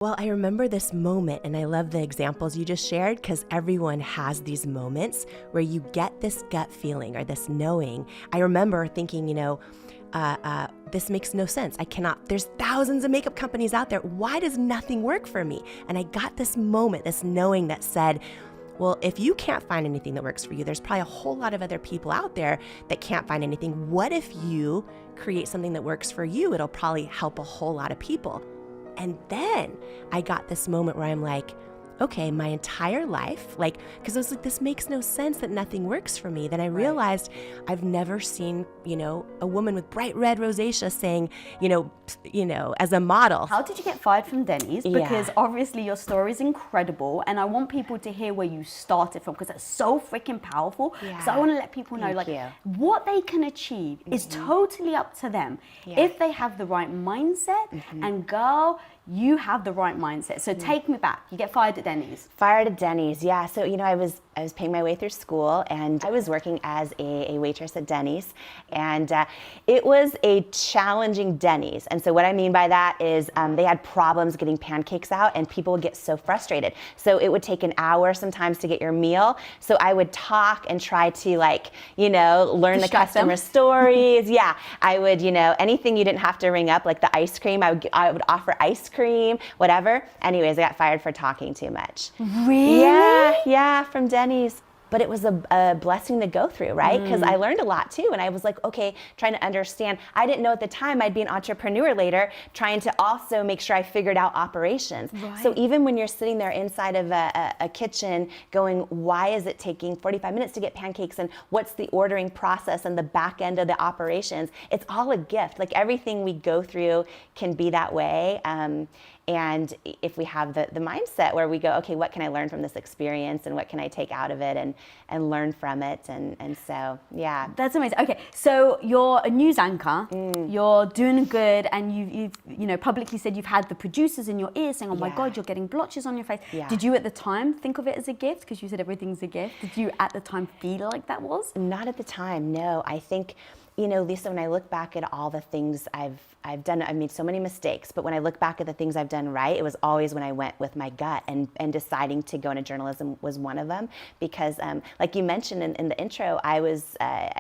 Well, I remember this moment, and I love the examples you just shared because everyone has these moments where you get this gut feeling or this knowing. I remember thinking, this makes no sense. There's thousands of makeup companies out there. Why does nothing work for me? And I got this moment, this knowing that said, well, if you can't find anything that works for you, there's probably a whole lot of other people out there that can't find anything. What if you create something that works for you? It'll probably help a whole lot of people. And then I got this moment where I'm like, okay, my entire life, because I was like, this makes no sense that nothing works for me. Then I realized I've never seen, a woman with bright red rosacea saying, as a model. How did you get fired from Denny's? Because obviously your story is incredible, and I want people to hear where you started from because that's so freaking powerful. Because I want to let people know, what they can achieve is totally up to them if they have the right mindset. And girl, you have the right mindset. So take me back. You get fired at Denny's. Fired at Denny's, yeah. So, I was paying my way through school, and I was working as a waitress at Denny's. And it was a challenging Denny's. And so what I mean by that is they had problems getting pancakes out, and people would get so frustrated. So it would take an hour sometimes to get your meal. So I would talk and try to learn the customer stories. Yeah, I would, anything you didn't have to ring up, like the ice cream, I would offer ice cream, whatever. Anyways, I got fired for talking too much. Really? Yeah, from Denny's. But it was a blessing to go through, right? Because I learned a lot too. And I was like, okay, trying to understand. I didn't know at the time I'd be an entrepreneur later, trying to also make sure I figured out operations. Right. So even when you're sitting there inside of a kitchen going, why is it taking 45 minutes to get pancakes? And what's the ordering process and the back end of the operations? It's all a gift. Like everything we go through can be that way. And if we have the mindset where we go, okay, what can I learn from this experience and what can I take out of it and learn from it? And so, yeah. That's amazing. Okay, so you're a news anchor, you're doing good, and you've publicly said you've had the producers in your ear saying, oh my God, you're getting blotches on your face. Yeah. Did you at the time think of it as a gift? Because you said everything's a gift. Did you at the time feel like that was? Not at the time, no. I think, Lisa, when I look back at all the things I've done, I've made so many mistakes, but when I look back at the things I've done right, it was always when I went with my gut, and deciding to go into journalism was one of them. Because like you mentioned in the intro, I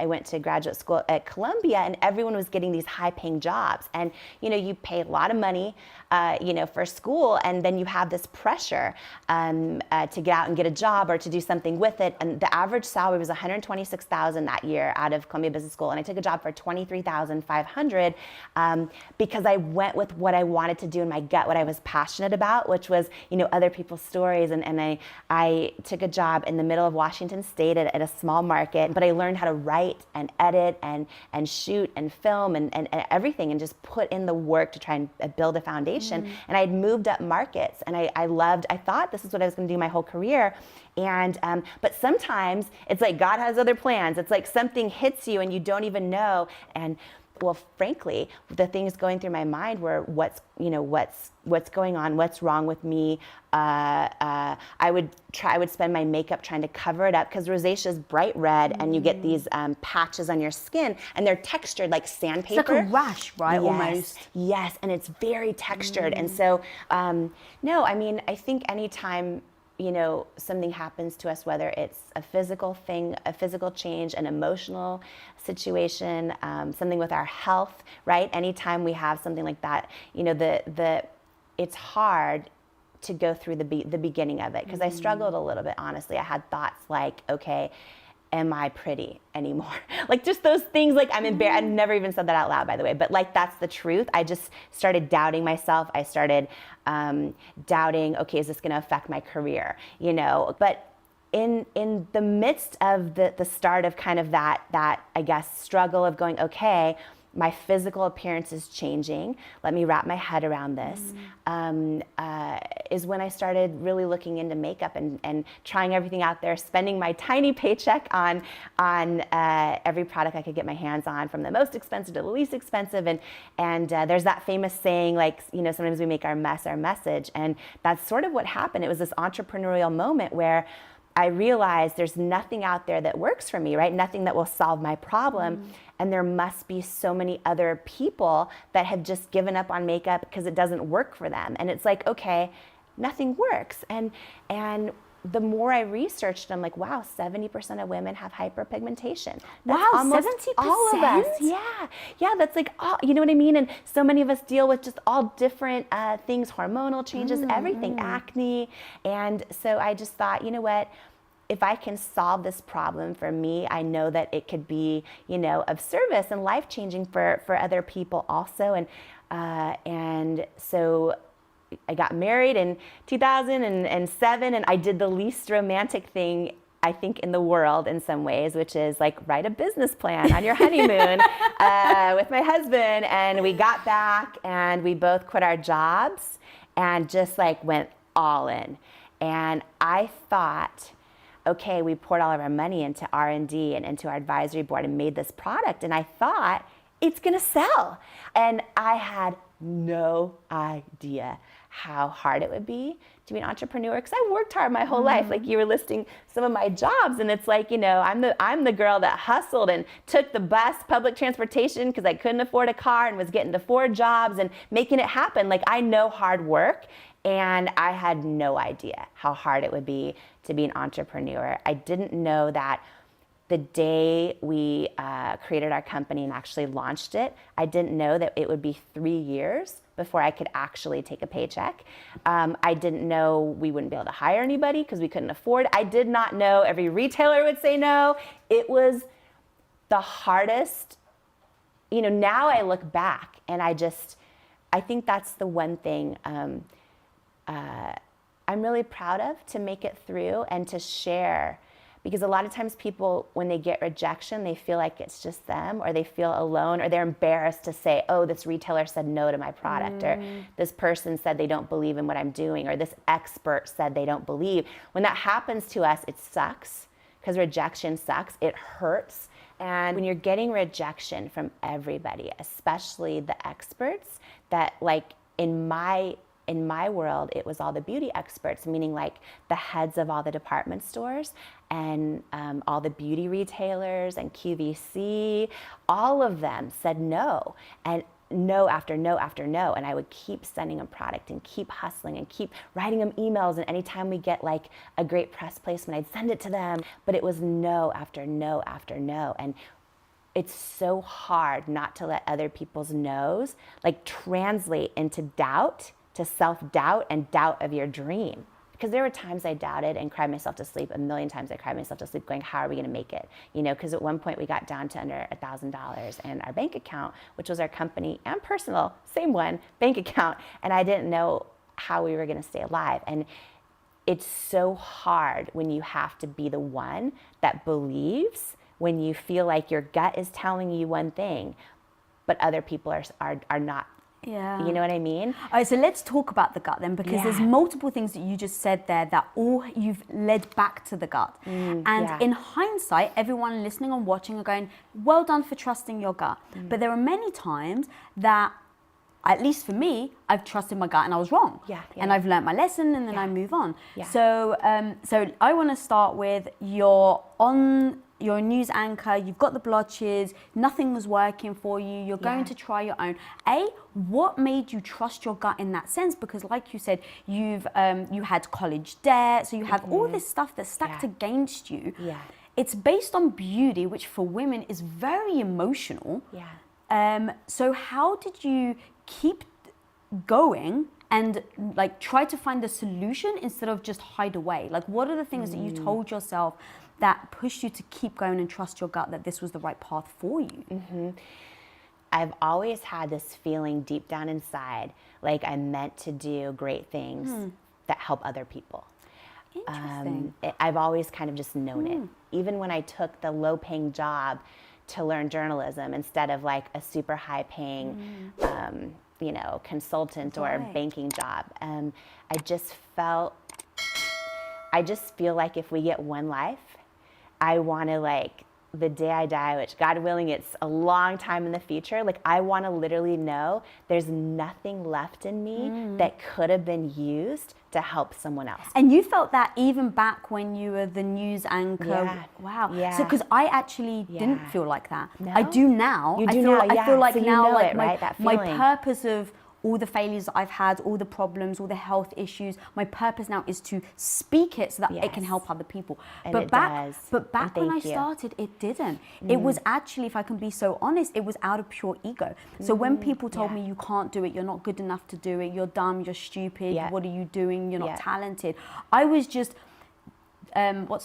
went to graduate school at Columbia, and everyone was getting these high-paying jobs. And you pay a lot of money for school, and then you have this pressure to get out and get a job or to do something with it. And the average salary was $126,000 that year out of Columbia Business School, and I took a job for $23,500 because I went with what I wanted to do in my gut, what I was passionate about, which was other people's stories. And I took a job in the middle of Washington State at a small market, but I learned how to write and edit and shoot and film and everything, and just put in the work to try and build a foundation. And I had moved up markets, and I thought this is what I was going to do my whole career. And but sometimes it's like God has other plans. It's like something hits you and you don't even know. And well, frankly, the things going through my mind were what's going on, what's wrong with me. I would spend my makeup trying to cover it up because rosacea is bright red, and you get these patches on your skin, and they're textured like sandpaper. It's like a rash, right? Yes, almost. Yes, and it's very textured. And so, no, I mean, I think anytime something happens to us, whether it's a physical thing, a physical change, an emotional situation, something with our health, right? Anytime we have something like that, it's hard to go through the beginning of it, because I struggled a little bit, honestly. I had thoughts like, okay, am I pretty anymore? Like just those things, like I'm embarrassed. I've never even said that out loud, by the way, but like that's the truth. I just started doubting myself. I started doubting, okay, is this going to affect my career? But in the midst of the start of kind of that I guess struggle of going, okay, my physical appearance is changing. Let me wrap my head around this. Is when I started really looking into makeup and trying everything out there, spending my tiny paycheck on every product I could get my hands on, from the most expensive to the least expensive. And there's that famous saying, like, sometimes we make our mess our message. And that's sort of what happened. It was this entrepreneurial moment where I realized there's nothing out there that works for me, right? Nothing that will solve my problem. And there must be so many other people that have just given up on makeup because it doesn't work for them. And it's like, okay, nothing works. And the more I researched, I'm like, wow, 70% of women have hyperpigmentation. That's wow, almost 70%? all of us. Yeah, that's like, all, you know what I mean? And so many of us deal with just all different things, hormonal changes, everything, acne. And so I just thought, you know what? If I can solve this problem for me, I know that it could be, you know, of service and life-changing for other people also. And so I got married in 2007, and I did the least romantic thing, I think, in the world in some ways, which is like write a business plan on your honeymoon with my husband. And we got back and we both quit our jobs and just like went all in. And I thought, okay, we poured all of our money into R&D and into our advisory board and made this product. And I thought it's going to sell. And I had no idea how hard it would be to be an entrepreneur, because I worked hard my whole life. Like you were listing some of my jobs, and it's like, you know, I'm the girl that hustled and took the bus, public transportation, because I couldn't afford a car, and was getting to 4 jobs and making it happen. Like I know hard work, and I had no idea how hard it would be to be an entrepreneur. I didn't know that the day we created our company and actually launched it, I didn't know that it would be 3 years before I could actually take a paycheck. I didn't know we wouldn't be able to hire anybody because we couldn't afford. I did not know every retailer would say no. It was the hardest. You know, now I look back and I think that's the one thing I'm really proud of, to make it through and to share. Because a lot of times people, when they get rejection, they feel like it's just them, or they feel alone, or they're embarrassed to say, oh, this retailer said no to my product, or this person said they don't believe in what I'm doing, or this expert said they don't believe. When that happens to us, it sucks, because rejection sucks. It hurts. And when you're getting rejection from everybody, especially the experts, that like in my world, it was all the beauty experts, meaning like the heads of all the department stores and all the beauty retailers and QVC, all of them said no, and no after no after no. And I would keep sending them product and keep hustling and keep writing them emails. And anytime we get like a great press placement, I'd send it to them. But it was no after no after no. And it's so hard not to let other people's no's like translate into doubt, to self-doubt and doubt of your dream. Because there were times I doubted and cried myself to sleep. A million times I cried myself to sleep going, how are we going to make it? You know, because at one point we got down to under $1,000 in our bank account, which was our company and personal, same one, bank account. And I didn't know how we were going to stay alive. And it's so hard when you have to be the one that believes, when you feel like your gut is telling you one thing, but other people are not. Yeah. You know what I mean? All right, so let's talk about the gut then, because there's multiple things that you just said there that all you've led back to the gut. And in hindsight, everyone listening and watching are going, well done for trusting your gut. But there are many times that, at least for me, I've trusted my gut and I was wrong. And I've learned my lesson, and then I move on. So I want to start with you're a news anchor, you've got the blotches, nothing was working for you, you're going to try your own. What made you trust your gut in that sense? Because like you said, you had college debt, so you have all this stuff that's stacked against you. It's based on beauty, which for women is very emotional. So how did you keep going and like try to find the solution instead of just hide away? Like, what are the things that you told yourself that pushed you to keep going and trust your gut that this was the right path for you? I've always had this feeling deep down inside, like I'm meant to do great things that help other people. Interesting. I've always kind of just known it. Even when I took the low-paying job to learn journalism instead of like a super high-paying, you know, consultant or banking job, I just feel like if we get one life, I want to like the day I die, which God willing, it's a long time in the future, like I want to literally know there's nothing left in me that could have been used to help someone else. And you felt that even back when you were the news anchor. Yeah. Wow. Yeah. So because I actually didn't feel like that. No? I do now. You do now, I feel like so you now, know like it, right? That my feeling. purpose of all the failures that I've had, all the problems, all the health issues, my purpose now is to speak it so that it can help other people. And but it back, does. But back when I Thank you. started, it didn't. It was actually, if I can be so honest, it was out of pure ego. So when people told me you can't do it, you're not good enough to do it, you're dumb, you're stupid, what are you doing, you're not talented. I was just,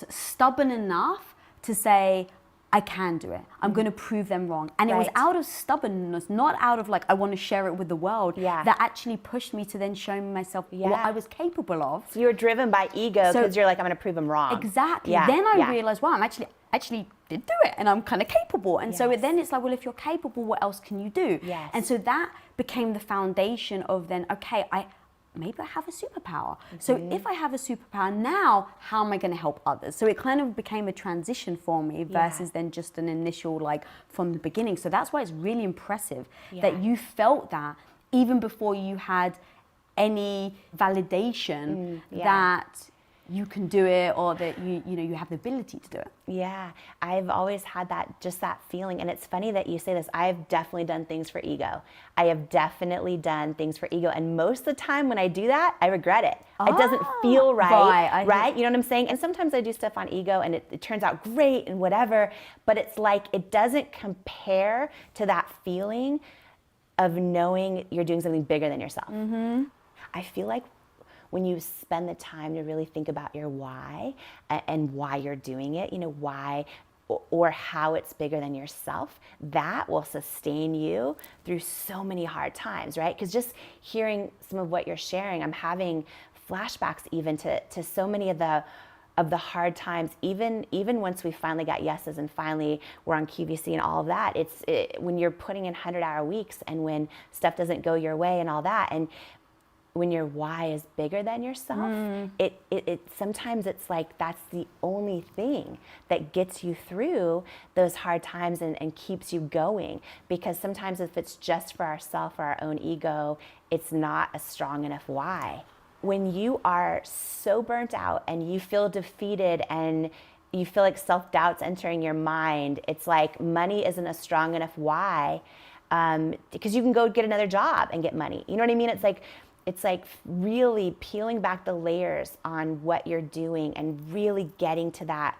stubborn enough to say, I can do it. I'm going to prove them wrong. And it was out of stubbornness, not out of like, I want to share it with the world, that actually pushed me to then show myself what I was capable of. So you were driven by ego because you're like, I'm going to prove them wrong. Exactly. Then I realized, wow, I'm actually did do it and I'm kind of capable. And so then it's like, well, if you're capable, what else can you do? And so that became the foundation of then, okay, maybe I have a superpower. So if I have a superpower now, how am I going to help others? So it kind of became a transition for me versus then just an initial, like from the beginning. So that's why it's really impressive that you felt that even before you had any validation that you can do it or that you have the ability to do it. Yeah, I've always had that feeling. And it's funny that you say this. I've definitely done things for ego. I have definitely done things for ego. And most of the time when I do that, I regret it. It doesn't feel right? You know what I'm saying? And sometimes I do stuff on ego and it turns out great and whatever, but it's like it doesn't compare to that feeling of knowing you're doing something bigger than yourself. I feel like when you spend the time to really think about your why and why you're doing it, why or how it's bigger than yourself, that will sustain you through so many hard times, right? Because just hearing some of what you're sharing, I'm having flashbacks even to so many of the hard times, even once we finally got yeses and finally we're on QVC and all of that, when you're putting in 100-hour weeks and when stuff doesn't go your way and all that, and when your why is bigger than yourself, it sometimes it's like that's the only thing that gets you through those hard times and keeps you going. Because sometimes if it's just for ourselves or our own ego, it's not a strong enough why. When you are so burnt out and you feel defeated and you feel like self-doubt's entering your mind, it's like money isn't a strong enough why, because you can go get another job and get money. You know what I mean? It's like really peeling back the layers on what you're doing and really getting to that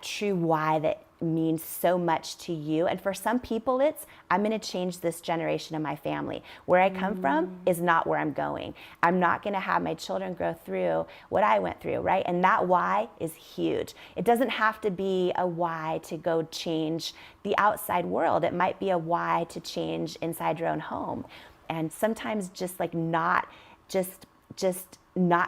true why that means so much to you. And for some people, it's, I'm going to change this generation of my family. Where I come from is not where I'm going. I'm not going to have my children go through what I went through, right? And that why is huge. It doesn't have to be a why to go change the outside world. It might be a why to change inside your own home. And sometimes just like not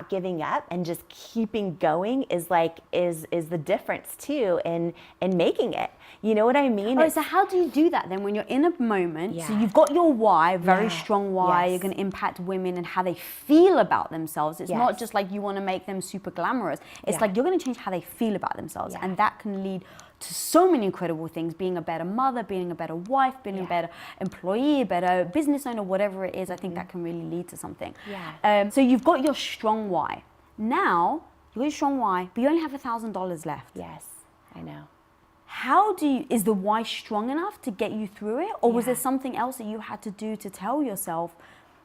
giving up and just keeping going is the difference too in making it. You know what I mean? So how do you do that then when you're in a moment? So you've got your why, very strong why, you're going to impact women and how they feel about themselves. It's not just like you want to make them super glamorous. It's like you're going to change how they feel about themselves. And that can lead to so many incredible things, being a better mother, being a better wife, being a better employee, a better business owner, whatever it is. I think that can really lead to something. So you've got your strong why. Now, you've got your strong why, but you only have $1,000 left. Yes, I know. How is the why strong enough to get you through it? Or was there something else that you had to do to tell yourself,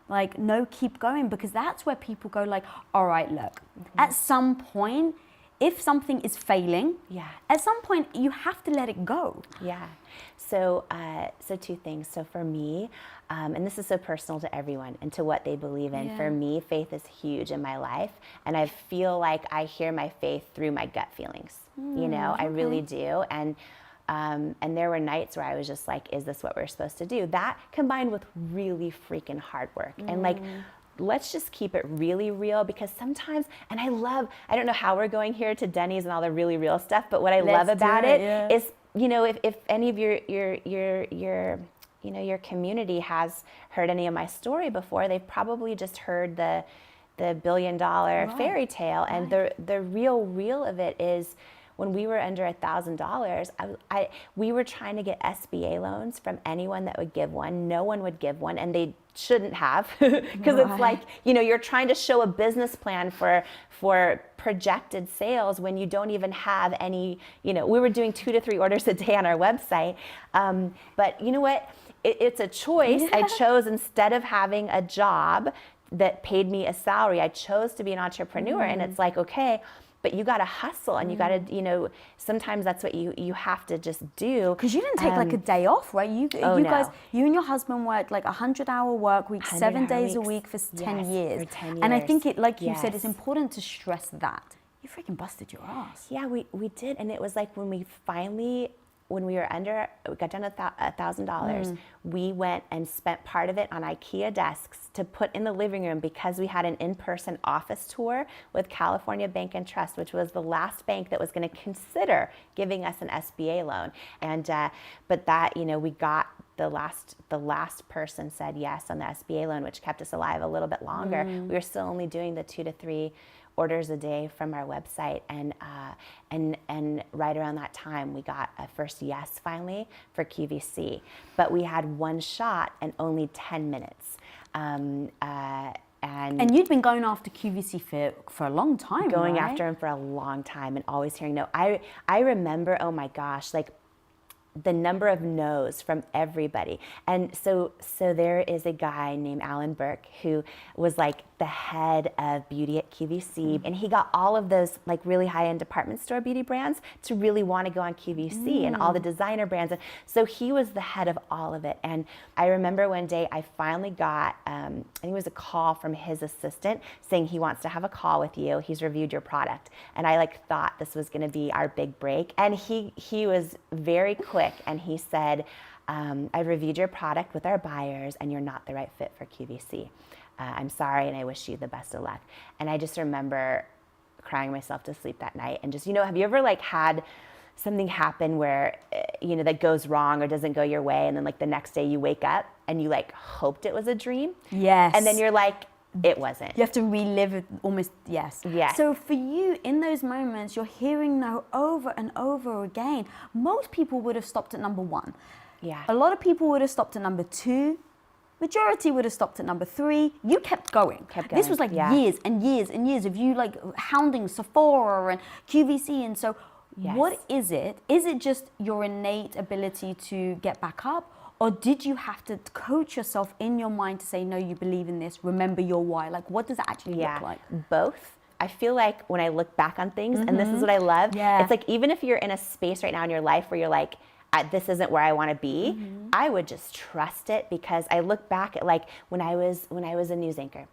like, no, keep going? Because that's where people go like, all right, look, at some point, if something is failing, at some point you have to let it go. So two things. So for me, and this is so personal to everyone and to what they believe in. For me, faith is huge in my life, and I feel like I hear my faith through my gut feelings. I really do. And there were nights where I was just like, is this what we're supposed to do? That combined with really freaking hard work and like, let's just keep it really real, because sometimes, and I don't know how we're going here to Denny's and all the really real stuff, but what I love about it is, if any of your community has heard any of my story before, they've probably just heard the $1 billion fairy tale. And the real of it is when we were under $1,000, we were trying to get SBA loans from anyone that would give one. No one would give one, and they shouldn't have, because it's like, you're trying to show a business plan for projected sales when you don't even have any, we were doing 2 to 3 orders a day on our website. But you know what? It's a choice. I chose, instead of having a job that paid me a salary, I chose to be an entrepreneur. And it's like, okay, but you got to hustle, and you got to, sometimes that's what you have to just do. Because you didn't take like a day off, right? You guys, you and your husband worked like 100-hour work week, 7 days a week for 10 years. For 10 years. And I think it, like you said, it's important to stress that. You freaking busted your ass. Yeah, we did. And it was like when we got down to $1,000, we went and spent part of it on IKEA desks to put in the living room, because we had an in-person office tour with California Bank and Trust, which was the last bank that was going to consider giving us an SBA loan. And but that, we got the last person said yes on the SBA loan, which kept us alive a little bit longer. We were still only doing the 2 to 3 orders a day from our website, and right around that time we got a first yes finally for QVC, but we had one shot and only 10 minutes. And you'd been going after QVC for a long time, going right? after him for a long time, and always hearing no. I remember, oh my gosh, like the number of no's from everybody. And so there is a guy named Alan Burke who was like the head of beauty at QVC, and he got all of those like really high-end department store beauty brands to really want to go on QVC, and all the designer brands. And so he was the head of all of it. And I remember one day I finally got, I think it was a call from his assistant saying he wants to have a call with you. He's reviewed your product. And I like thought this was going to be our big break. And he was very quick, and he said, I've reviewed your product with our buyers, and you're not the right fit for QVC. I'm sorry, and I wish you the best of luck. And I just remember crying myself to sleep that night. And just, have you ever like had something happen where, that goes wrong or doesn't go your way, and then like the next day you wake up and you like hoped it was a dream? Yes. And then you're like, it wasn't. You have to relive it almost, yes. Yes. So for you, in those moments, you're hearing no over and over again. Most people would have stopped at number 1. Yeah. A lot of people would have stopped at number 2. Majority would have stopped at number 3. You kept going. This was like years and years and years of you like hounding Sephora and QVC. And so what is it? Is it just your innate ability to get back up? Or did you have to coach yourself in your mind to say, no, you believe in this, remember your why? Like, what does it actually look like? Both. I feel like when I look back on things, and this is what I love, it's like even if you're in a space right now in your life where you're like, this isn't where I want to be, I would just trust it, because I look back at like when I was a news anchor,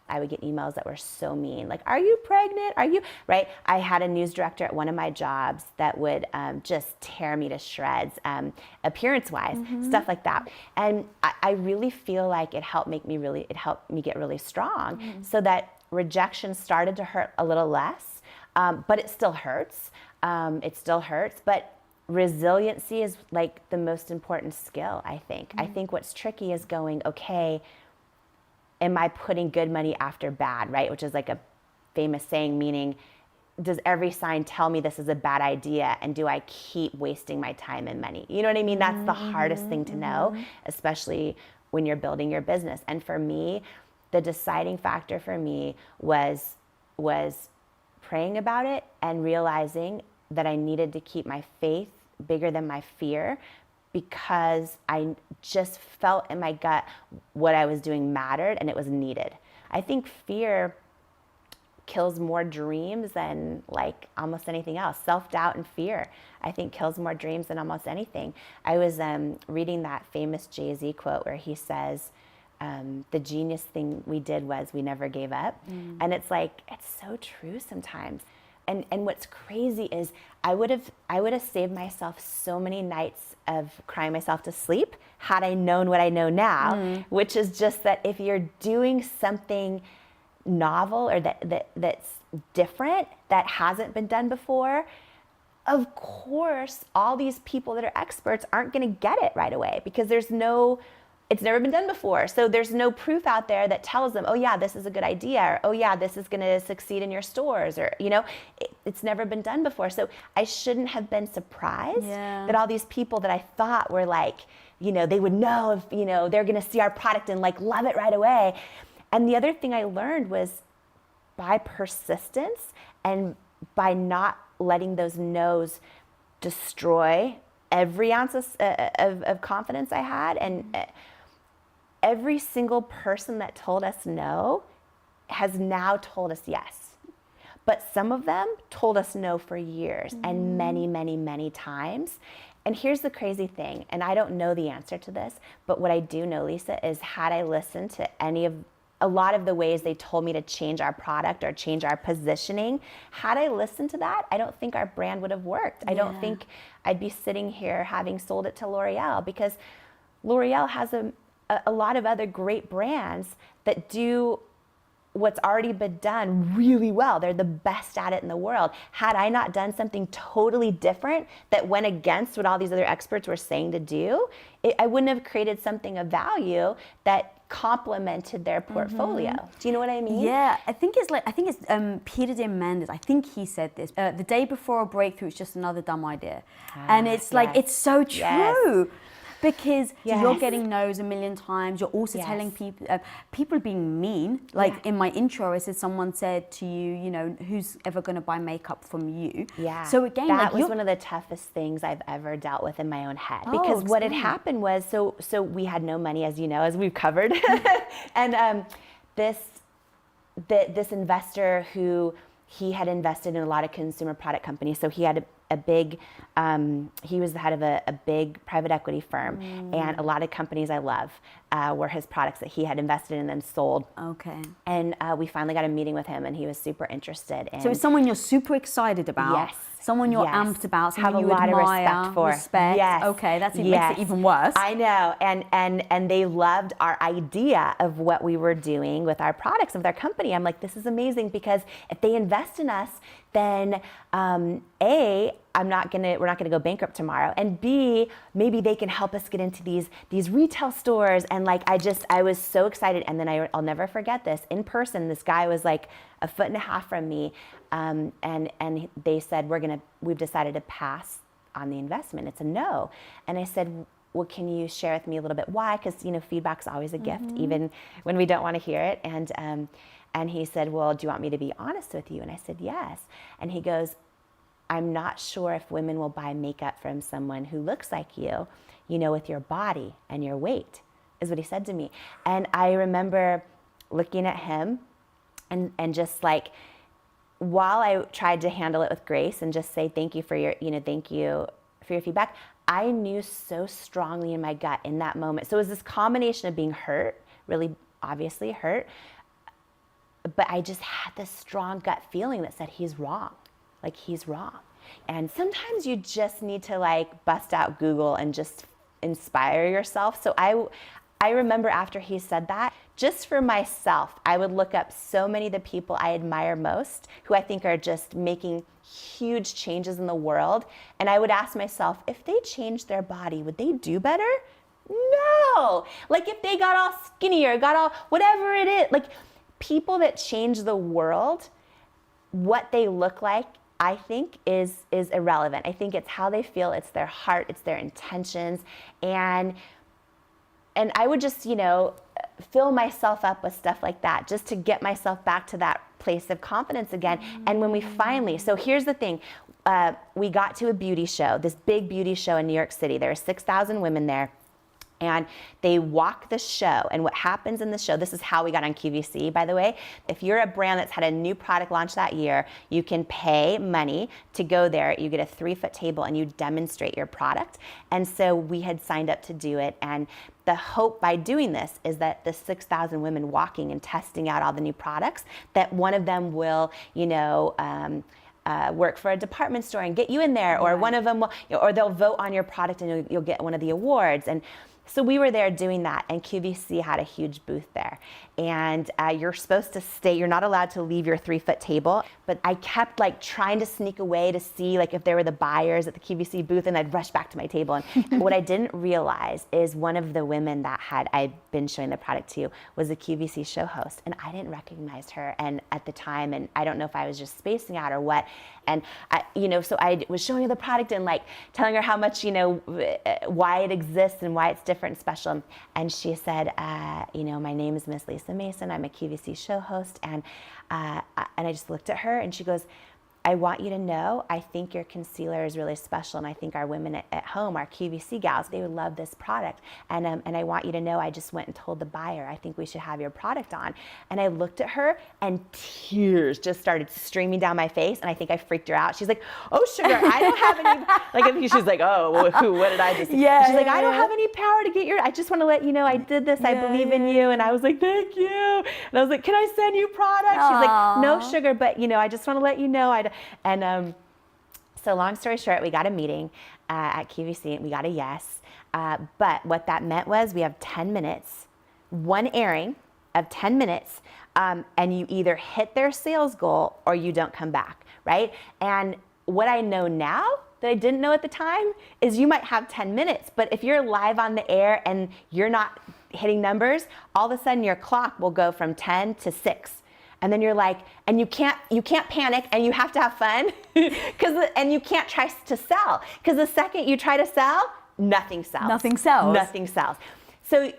I would get emails that were so mean, like, are you pregnant? Are you, right? I had a news director at one of my jobs that would just tear me to shreds, appearance-wise, stuff like that. And I really feel like it helped me get really strong, so that rejection started to hurt a little less, but it still hurts. But resiliency is like the most important skill, I think. I think what's tricky is going, okay, am I putting good money after bad, right? Which is like a famous saying, meaning, does every sign tell me this is a bad idea, and do I keep wasting my time and money? You know what I mean? That's the hardest thing to know, especially when you're building your business. And for me, the deciding factor for me was praying about it and realizing that I needed to keep my faith bigger than my fear, because I just felt in my gut what I was doing mattered and it was needed. I think fear kills more dreams than like almost anything else. Self-doubt and fear, I think, kills more dreams than almost anything. I was reading that famous Jay-Z quote where he says, the genius thing we did was we never gave up. And it's like, it's so true sometimes. And what's crazy is I would have saved myself so many nights of crying myself to sleep had I known what I know now, which is just that if you're doing something novel or that's different, that hasn't been done before, of course, all these people that are experts aren't going to get it right away, because there's no it's never been done before. So there's no proof out there that tells them, oh yeah, this is a good idea, or oh yeah, this is going to succeed in your stores, or, you know, it's never been done before. So I shouldn't have been surprised that all these people that I thought were like, you know, they would know if, you know, they're going to see our product and like love it right away. And the other thing I learned was by persistence and by not letting those no's destroy every ounce of confidence I had, and every single person that told us no has now told us yes. But some of them told us no for years and many, many, many times. And here's the crazy thing, and I don't know the answer to this, but what I do know, Lisa, is had I listened to a lot of the ways they told me to change our product or change our positioning, had I listened to that, I don't think our brand would have worked. I don't think I'd be sitting here having sold it to L'Oreal, because L'Oreal has a lot of other great brands that do what's already been done really well. They're the best at it in the world. Had I not done something totally different that went against what all these other experts were saying to do, I wouldn't have created something of value that complemented their portfolio. Do you know what I mean? Yeah, I think it's Peter Diamandis. I think he said this. The day before a breakthrough is just another dumb idea, and it's like it's so true. Because you're getting no's a million times. You're also telling people, people are being mean. Like in my intro, I said someone said to you, you know, who's ever going to buy makeup from you? Yeah. So again, that was one of the toughest things I've ever dealt with in my own head. Because what had happened was, so we had no money, as you know, as we've covered, and this investor who he had invested in a lot of consumer product companies. So he had a big, he was the head of a big private equity firm, and a lot of companies I love were his products that he had invested in and then sold. Okay. And we finally got a meeting with him, and he was super interested. So it's someone you're super excited about. Yes. Someone you're amped about. Someone have a you lot admire, of respect for. Respect. Yes. Okay, makes it even worse. I know, and they loved our idea of what we were doing with our products and with our company. I'm like, this is amazing, because if they invest in us, then A, we're not gonna go bankrupt tomorrow, and B, maybe they can help us get into these retail stores. And like, I was so excited. And then I'll never forget this. In person, this guy was like a foot and a half from me, and they said, we've decided to pass on the investment. It's a no. And I said, well, can you share with me a little bit why? Because, you know, feedback's always a gift, even when we don't want to hear it. And he said, well, do you want me to be honest with you? And I said, yes. And he goes, I'm not sure if women will buy makeup from someone who looks like you know, with your body and your weight, is what he said to me. And I remember looking at him and just like, while I tried to handle it with grace and just say thank you for your feedback, I knew so strongly in my gut in that moment. So it was this combination of being hurt, really obviously hurt, but I just had this strong gut feeling that said he's wrong. Like, he's wrong. And sometimes you just need to like bust out Google and just inspire yourself. So I remember after he said that, just for myself, I would look up so many of the people I admire most, who I think are just making huge changes in the world. And I would ask myself, if they changed their body, would they do better? No. Like, if they got all skinnier, got all whatever it is, like, people that change the world, what they look like, I think is irrelevant. I think it's how they feel, it's their heart, it's their intentions. And I would just, you know, fill myself up with stuff like that, just to get myself back to that place of confidence again. And when we finally, so here's the thing, we got to a beauty show, this big beauty show in New York City. There were 6,000 women there. And they walk the show. And what happens in the show, this is how we got on QVC, by the way. If you're a brand that's had a new product launch that year, you can pay money to go there. You get a 3-foot table and you demonstrate your product. And so we had signed up to do it. And the hope by doing this is that the 6,000 women walking and testing out all the new products, that one of them will, you know, work for a department store and get you in there, or one of them will, you know, or they'll vote on your product and you'll get one of the awards. And So we were there doing that, and QVC had a huge booth there. And you're supposed to stay, you're not allowed to leave your 3-foot table, but I kept like trying to sneak away to see like if there were the buyers at the QVC booth, and I'd rush back to my table. And what I didn't realize is one of the women that I'd been showing the product to was a QVC show host, and I didn't recognize her and at the time, and I don't know if I was just spacing out or what. And so I was showing her the product and like telling her how much, why it exists and why it's different and special. And she said, my name is Miss Lisa Mason. I'm a QVC show host. And I just looked at her and she goes, I want you to know, I think your concealer is really special, and I think our women at home, our QVC gals, they would love this product. And I want you to know, I just went and told the buyer, I think we should have your product on. And I looked at her, and tears just started streaming down my face, and I think I freaked her out. She's like, oh, sugar, I don't have any, like, she's like, oh, what did I just say? Yeah, she's like, I don't have any power to get your, I just want to let you know I did this, I believe in you. And I was like, thank you. And I was like, can I send you product? She's like, no, sugar, but, I just want to let you know. So long story short, we got a meeting at QVC, and we got a yes. But what that meant was we have 10 minutes, one airing of 10 minutes, and you either hit their sales goal or you don't come back, right? And what I know now that I didn't know at the time is you might have 10 minutes, but if you're live on the air and you're not hitting numbers, all of a sudden your clock will go from 10 to 6. And then you're like, and you can't panic, and you have to have fun, and you can't try to sell, because the second you try to sell, nothing sells. Nothing sells. Nothing sells. So,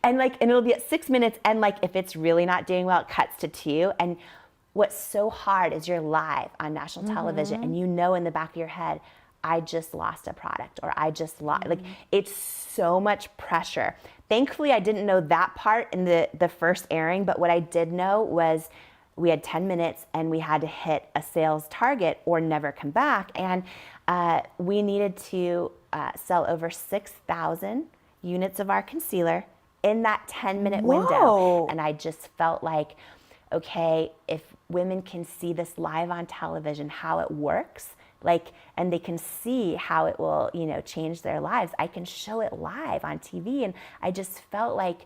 and it'll be at 6 minutes, and like if it's really not doing well, it cuts to 2. And what's so hard is you're live on national television, and in the back of your head, I just lost a product, or I just lost, like it's so much pressure. Thankfully, I didn't know that part in the first airing, but what I did know was we had 10 minutes and we had to hit a sales target or never come back. And we needed to sell over 6,000 units of our concealer in that 10-minute window. And I just felt like, okay, if women can see this live on television, how it works, and they can see how it will, change their lives, I can show it live on TV. And I just felt like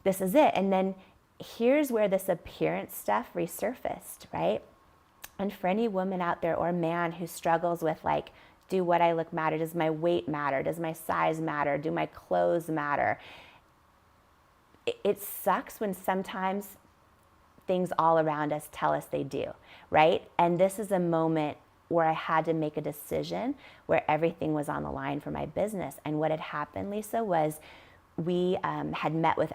this is it. And then here's where this appearance stuff resurfaced, right? And for any woman out there or man who struggles with do what I look matter? Does my weight matter? Does my size matter? Do my clothes matter? It sucks when sometimes things all around us tell us they do, right? And this is a moment where I had to make a decision where everything was on the line for my business. And what had happened, Lisa, was we had met with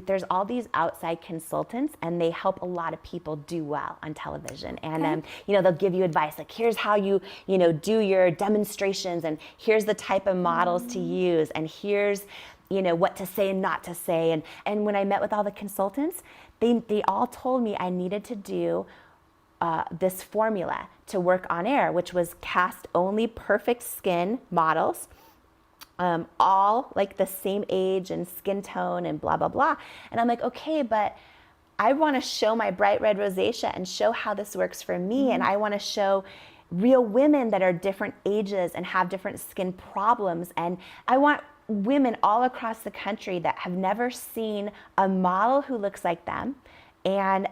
there's all these outside consultants, and they help a lot of people do well on television. And they'll give you advice like, here's how you do your demonstrations, and here's the type of models to use, and here's what to say and not to say. And when I met with all the consultants, they all told me I needed to do this formula to work on air, which was cast only perfect skin models, all like the same age and skin tone and blah, blah, blah. And I'm like, okay, but I want to show my bright red rosacea and show how this works for me. And I want to show real women that are different ages and have different skin problems. And I want women all across the country that have never seen a model who looks like them and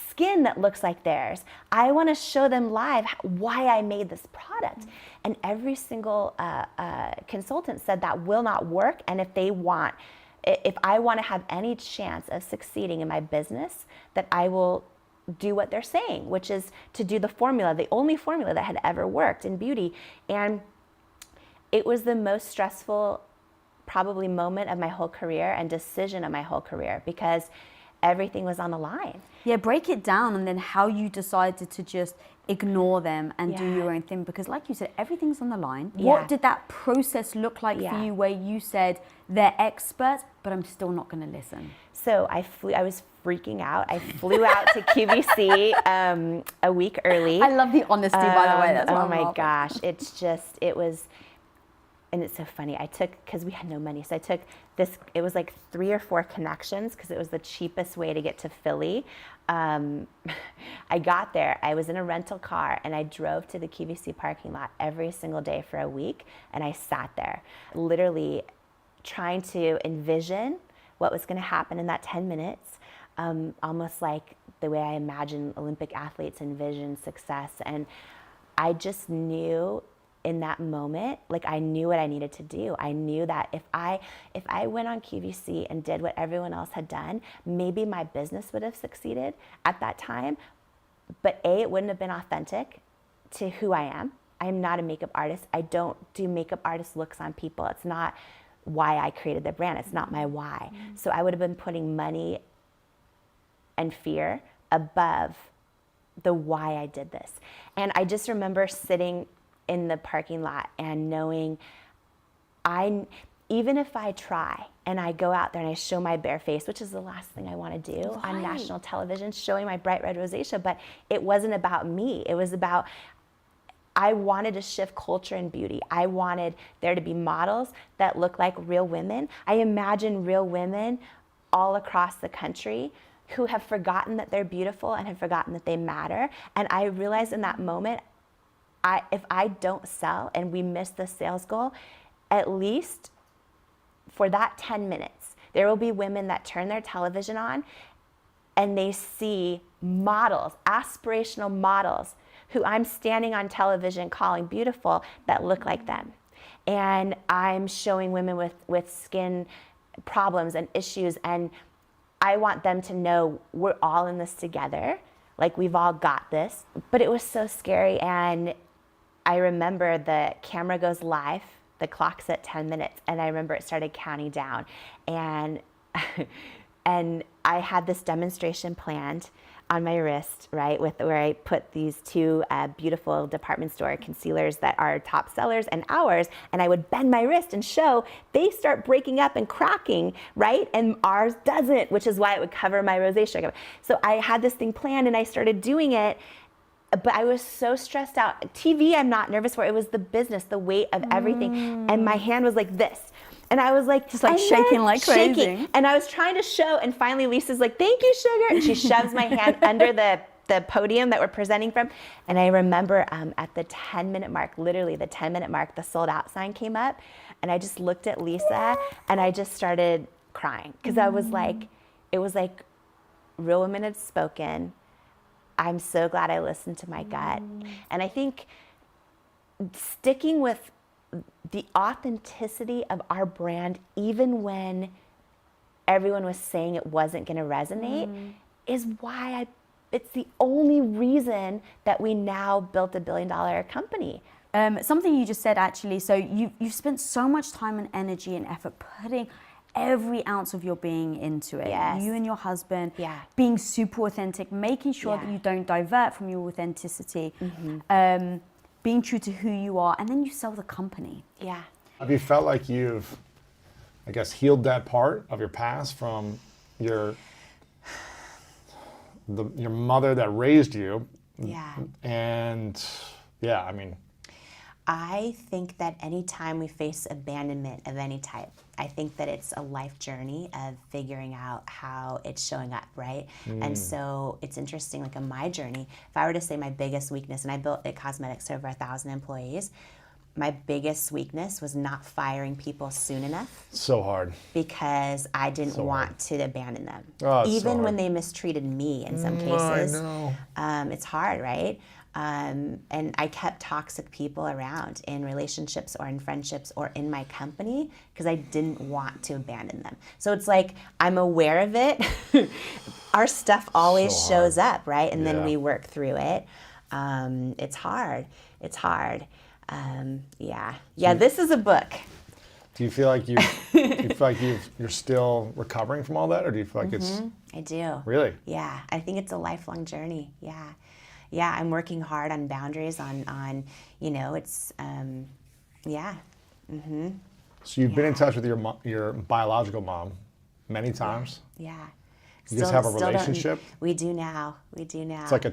skin that looks like theirs. I want to show them live why I made this product. And every single consultant said that will not work. And if I want to have any chance of succeeding in my business, that I will do what they're saying, which is to do the formula, the only formula that had ever worked in beauty. And it was the most stressful probably moment of my whole career and decision of my whole career, because everything was on the line. Yeah, break it down, and then how you decided to just ignore them and do your own thing, because like you said, everything's on the line. What did that process look like for you, where you said, they're experts, but I'm still not going to listen? So I was freaking out. I flew out to QVC a week early. I love the honesty, by the way. That's oh my gosh. It was, and it's so funny. Because we had no money, so I took this, it was like 3 or 4 connections, because it was the cheapest way to get to Philly. I got there, I was in a rental car, and I drove to the QVC parking lot every single day for a week, and I sat there, literally trying to envision what was going to happen in that 10 minutes, almost like the way I imagine Olympic athletes envision success. And I just knew in that moment, like I knew what I needed to do. I knew that if I went on QVC and did what everyone else had done, maybe my business would have succeeded at that time. But it wouldn't have been authentic to who I am. I'm not a makeup artist. I don't do makeup artist looks on people. It's not why I created the brand. It's not my why. So I would have been putting money and fear above the why I did this. And I just remember sitting in the parking lot and knowing even if I try and I go out there and I show my bare face, which is the last thing I want to do on national television, showing my bright red rosacea, but it wasn't about me. It was about, I wanted to shift culture and beauty. I wanted there to be models that look like real women. I imagine real women all across the country who have forgotten that they're beautiful and have forgotten that they matter. And I realized in that moment, if I don't sell and we miss the sales goal, at least for that 10 minutes, there will be women that turn their television on and they see models, aspirational models, who I'm standing on television calling beautiful that look like them. And I'm showing women with skin problems and issues, and I want them to know we're all in this together, like we've all got this. But it was so scary, and I remember the camera goes live, the clock's at 10 minutes, and I remember it started counting down. And and I had this demonstration planned on my wrist, right, with where I put these two beautiful department store concealers that are top sellers and ours, and I would bend my wrist and show they start breaking up and cracking, right, and ours doesn't, which is why it would cover my rosacea. So I had this thing planned and I started doing it, but I was so stressed out. TV, I'm not nervous for. It was the business, the weight of everything, and my hand was like this. And I was like, just like shaking like crazy. And I was trying to show, and finally Lisa's like, thank you, sugar. And she shoves my hand under the podium that we're presenting from. And I remember at the 10-minute mark, literally the 10-minute mark, the sold out sign came up. And I just looked at Lisa and I just started crying. Because I was like, it was like real women had spoken. I'm so glad I listened to my gut. And I think sticking with the authenticity of our brand, even when everyone was saying it wasn't going to resonate, is why it's the only reason that we now built $1 billion company. Something you just said, actually, so you've spent so much time and energy and effort putting every ounce of your being into it. Yes. You and your husband, being super authentic, making sure that you don't divert from your authenticity. Being true to who you are, and then you sell the company. Yeah. Have you felt like you've, I guess, healed that part of your past from your mother that raised you? Yeah. And yeah, I mean, I think that anytime we face abandonment of any type, I think that it's a life journey of figuring out how it's showing up, right? And so it's interesting, like in my journey, if I were to say my biggest weakness, and I built It Cosmetics to over 1,000 employees, my biggest weakness was not firing people soon enough. so hard. Because I didn't want to abandon them. Oh, it's so Even when hard. they mistreated me in some cases. I know. It's hard, right? And I kept toxic people around in relationships or in friendships or in my company because I didn't want to abandon them. So it's like, I'm aware of it. Our stuff always shows up, right? And then we work through it. It's hard. It's hard. This is a book. Do you feel like you're still recovering from all that, or do you feel like it's? I do. Really? Yeah, I think it's a lifelong journey. Yeah, I'm working hard on boundaries, on it's, So you've been in touch with your biological mom many times. Yeah. You guys have a relationship? We do now. It's like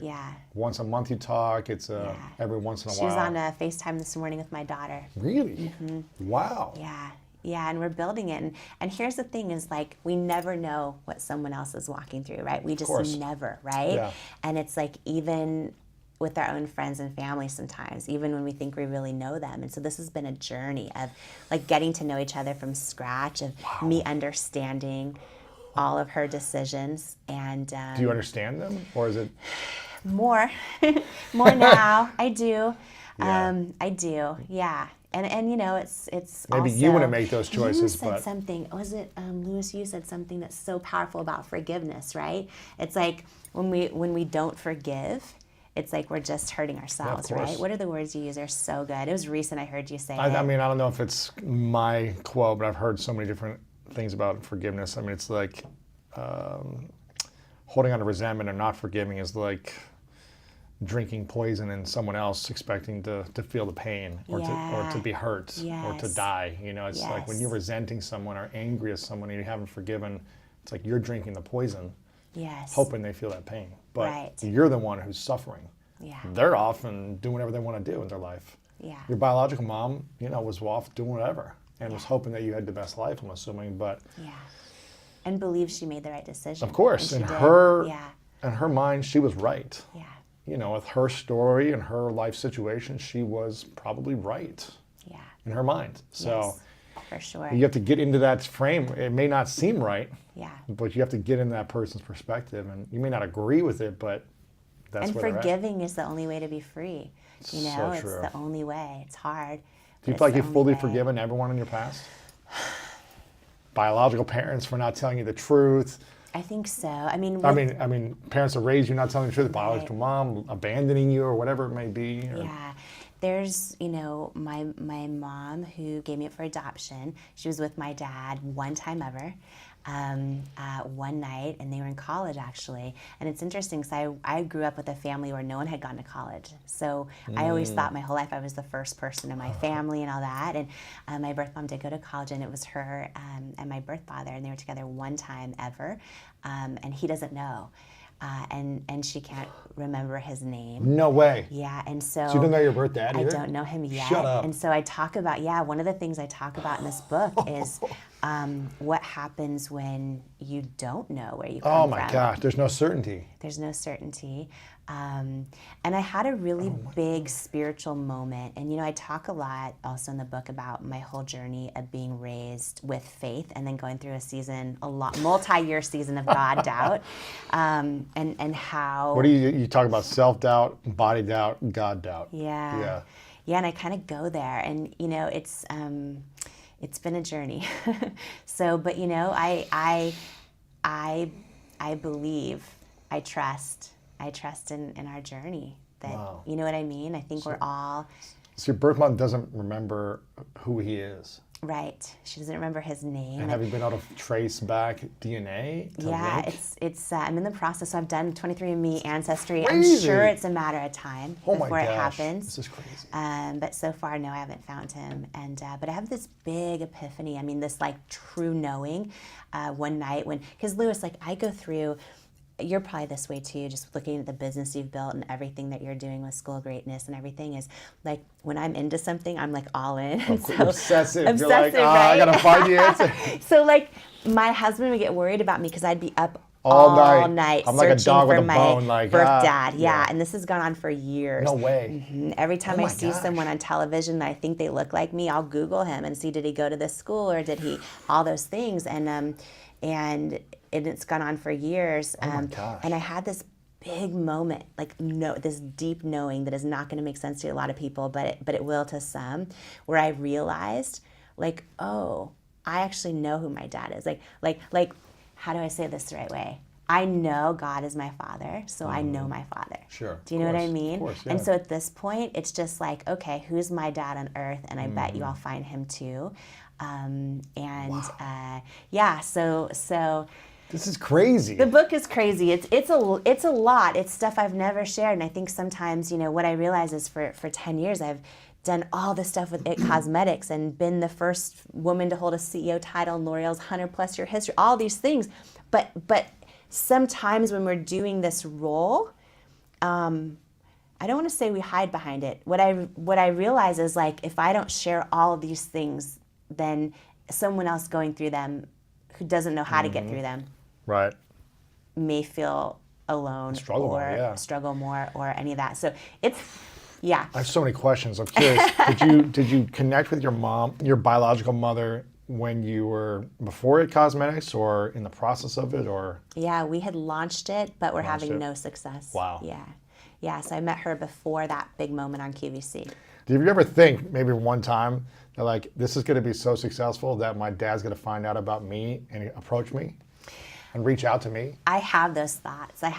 once a month you talk. It's every once in a while. She was on a FaceTime this morning with my daughter. Really? Wow. Yeah, and we're building it. And here's the thing is, like, we never know what someone else is walking through, right? We just never, right? Yeah. And it's like, even with our own friends and family sometimes, even when we think we really know them. And so this has been a journey of like getting to know each other from scratch, of me understanding all of her decisions. And do you understand them, or is it more now? I do. Yeah. I do. Yeah. And you know, it's maybe also, you wouldn't make those choices, you said but something. Was it Lewis? You said something that's so powerful about forgiveness, right? It's like when we don't forgive, it's like we're just hurting ourselves, course. right? What are the words you use? Are so good. It was recent. I heard you say it. I mean, I don't know if it's my quote, but I've heard so many different things about forgiveness. I mean, it's like holding on to resentment and not forgiving is like drinking poison in someone else, expecting to feel the pain or to be hurt or to die. You know, it's like when you're resenting someone or angry at someone and you haven't forgiven, it's like you're drinking the poison, hoping they feel that pain. But you're the one who's suffering. Yeah. They're off and doing whatever they want to do in their life. Yeah. Your biological mom, you know, was off doing whatever and was hoping that you had the best life, I'm assuming, but and believes she made the right decision. of course, in her mind, she was right. Yeah. You know, with her story and her life situation, she was probably right. Yeah. In her mind. So for sure. you have to get into that frame. It may not seem right. Yeah. But you have to get in that person's perspective, and you may not agree with it, but that's where they're at. Forgiving is the only way to be free. You know, So it's true. the only way. It's hard. Do you feel like you've fully forgiven everyone in your past? Biological parents for not telling you the truth. I think so. I mean, parents that raised you not telling the truth. Biological mom abandoning you or whatever it may be. Or... Yeah. There's, you know, my mom who gave me up for adoption. She was with my dad one time ever, one night, and they were in college actually. And it's interesting because I grew up with a family where no one had gone to college. So I always thought my whole life I was the first person in my family and all that. And my birth mom did go to college, and it was her and my birth father, and they were together one time ever. And he doesn't know. And she can't remember his name. No way. Yeah, and so you don't know your birth dad either? I don't know him yet. Shut up. And so I talk about, one of the things I talk about in this book is what happens when you don't know where you come from. Oh my gosh, there's no certainty. There's no certainty. And I had a really big spiritual moment. And, you know, I talk a lot also in the book about my whole journey of being raised with faith and then going through multi-year season of God doubt. And how... What do you talk about? Self-doubt, body doubt, God doubt. Yeah, and I kind of go there. And, you know, it's been a journey. So, but, you know, I believe, I trust in our journey. That you know what I mean? I think we're all... So your birth mom doesn't remember who he is. Right. She doesn't remember his name. And have you been able to trace back DNA? It's I'm in the process. So I've done 23andMe Ancestry. Crazy. I'm sure it's a matter of time before it happens. This is crazy. But so far, no, I haven't found him. And but I have this big epiphany. I mean, this like true knowing one night because Lewis, like I go through... You're probably this way too, just looking at the business you've built and everything that you're doing with School of Greatness and everything is like when I'm into something, I'm like all in. Obsessive. You're like, right? I gotta find the answer. So like my husband would get worried about me because I'd be up all night I'm like a searching dog for with a my bone, like, birth dad. Yeah, and this has gone on for years. No way. Mm-hmm. Every time I see gosh. someone on television that I think they look like me, I'll Google him and see did he go to this school or did he all those things and it's gone on for years. my gosh. And I had this big moment, this deep knowing that is not going to make sense to a lot of people, but it will to some, where I realized, like, oh, I actually know who my dad is. Like, how do I say this the right way? I know God is my father, so I know my father. Sure. Do you know what I mean? Of course, yeah. And so at this point, it's just like, okay, who's my dad on earth? And I bet you I'll find him too. So this is crazy. the book is crazy. It's a lot. It's stuff I've never shared. And I think sometimes, you know, what I realize is for 10 years, I've done all this stuff with It Cosmetics and been the first woman to hold a CEO title in L'Oreal's 100+ year history, all these things. But sometimes when we're doing this role, I don't want to say we hide behind it. What I realize is, like, if I don't share all of these things, then someone else going through them who doesn't know how to get through them Right. may feel alone struggle more or any of that. So it's, yeah. I have so many questions. I'm curious. Did you connect with your mom, your biological mother, when you were before it cosmetics or in the process of it, or? Yeah, we had launched it, but we're having no success. Wow. Yeah. Yeah, so I met her before that big moment on QVC. Did you ever think maybe one time that like, this is going to be so successful that my dad's going to find out about me and approach me and reach out to me? I had those thoughts. Like,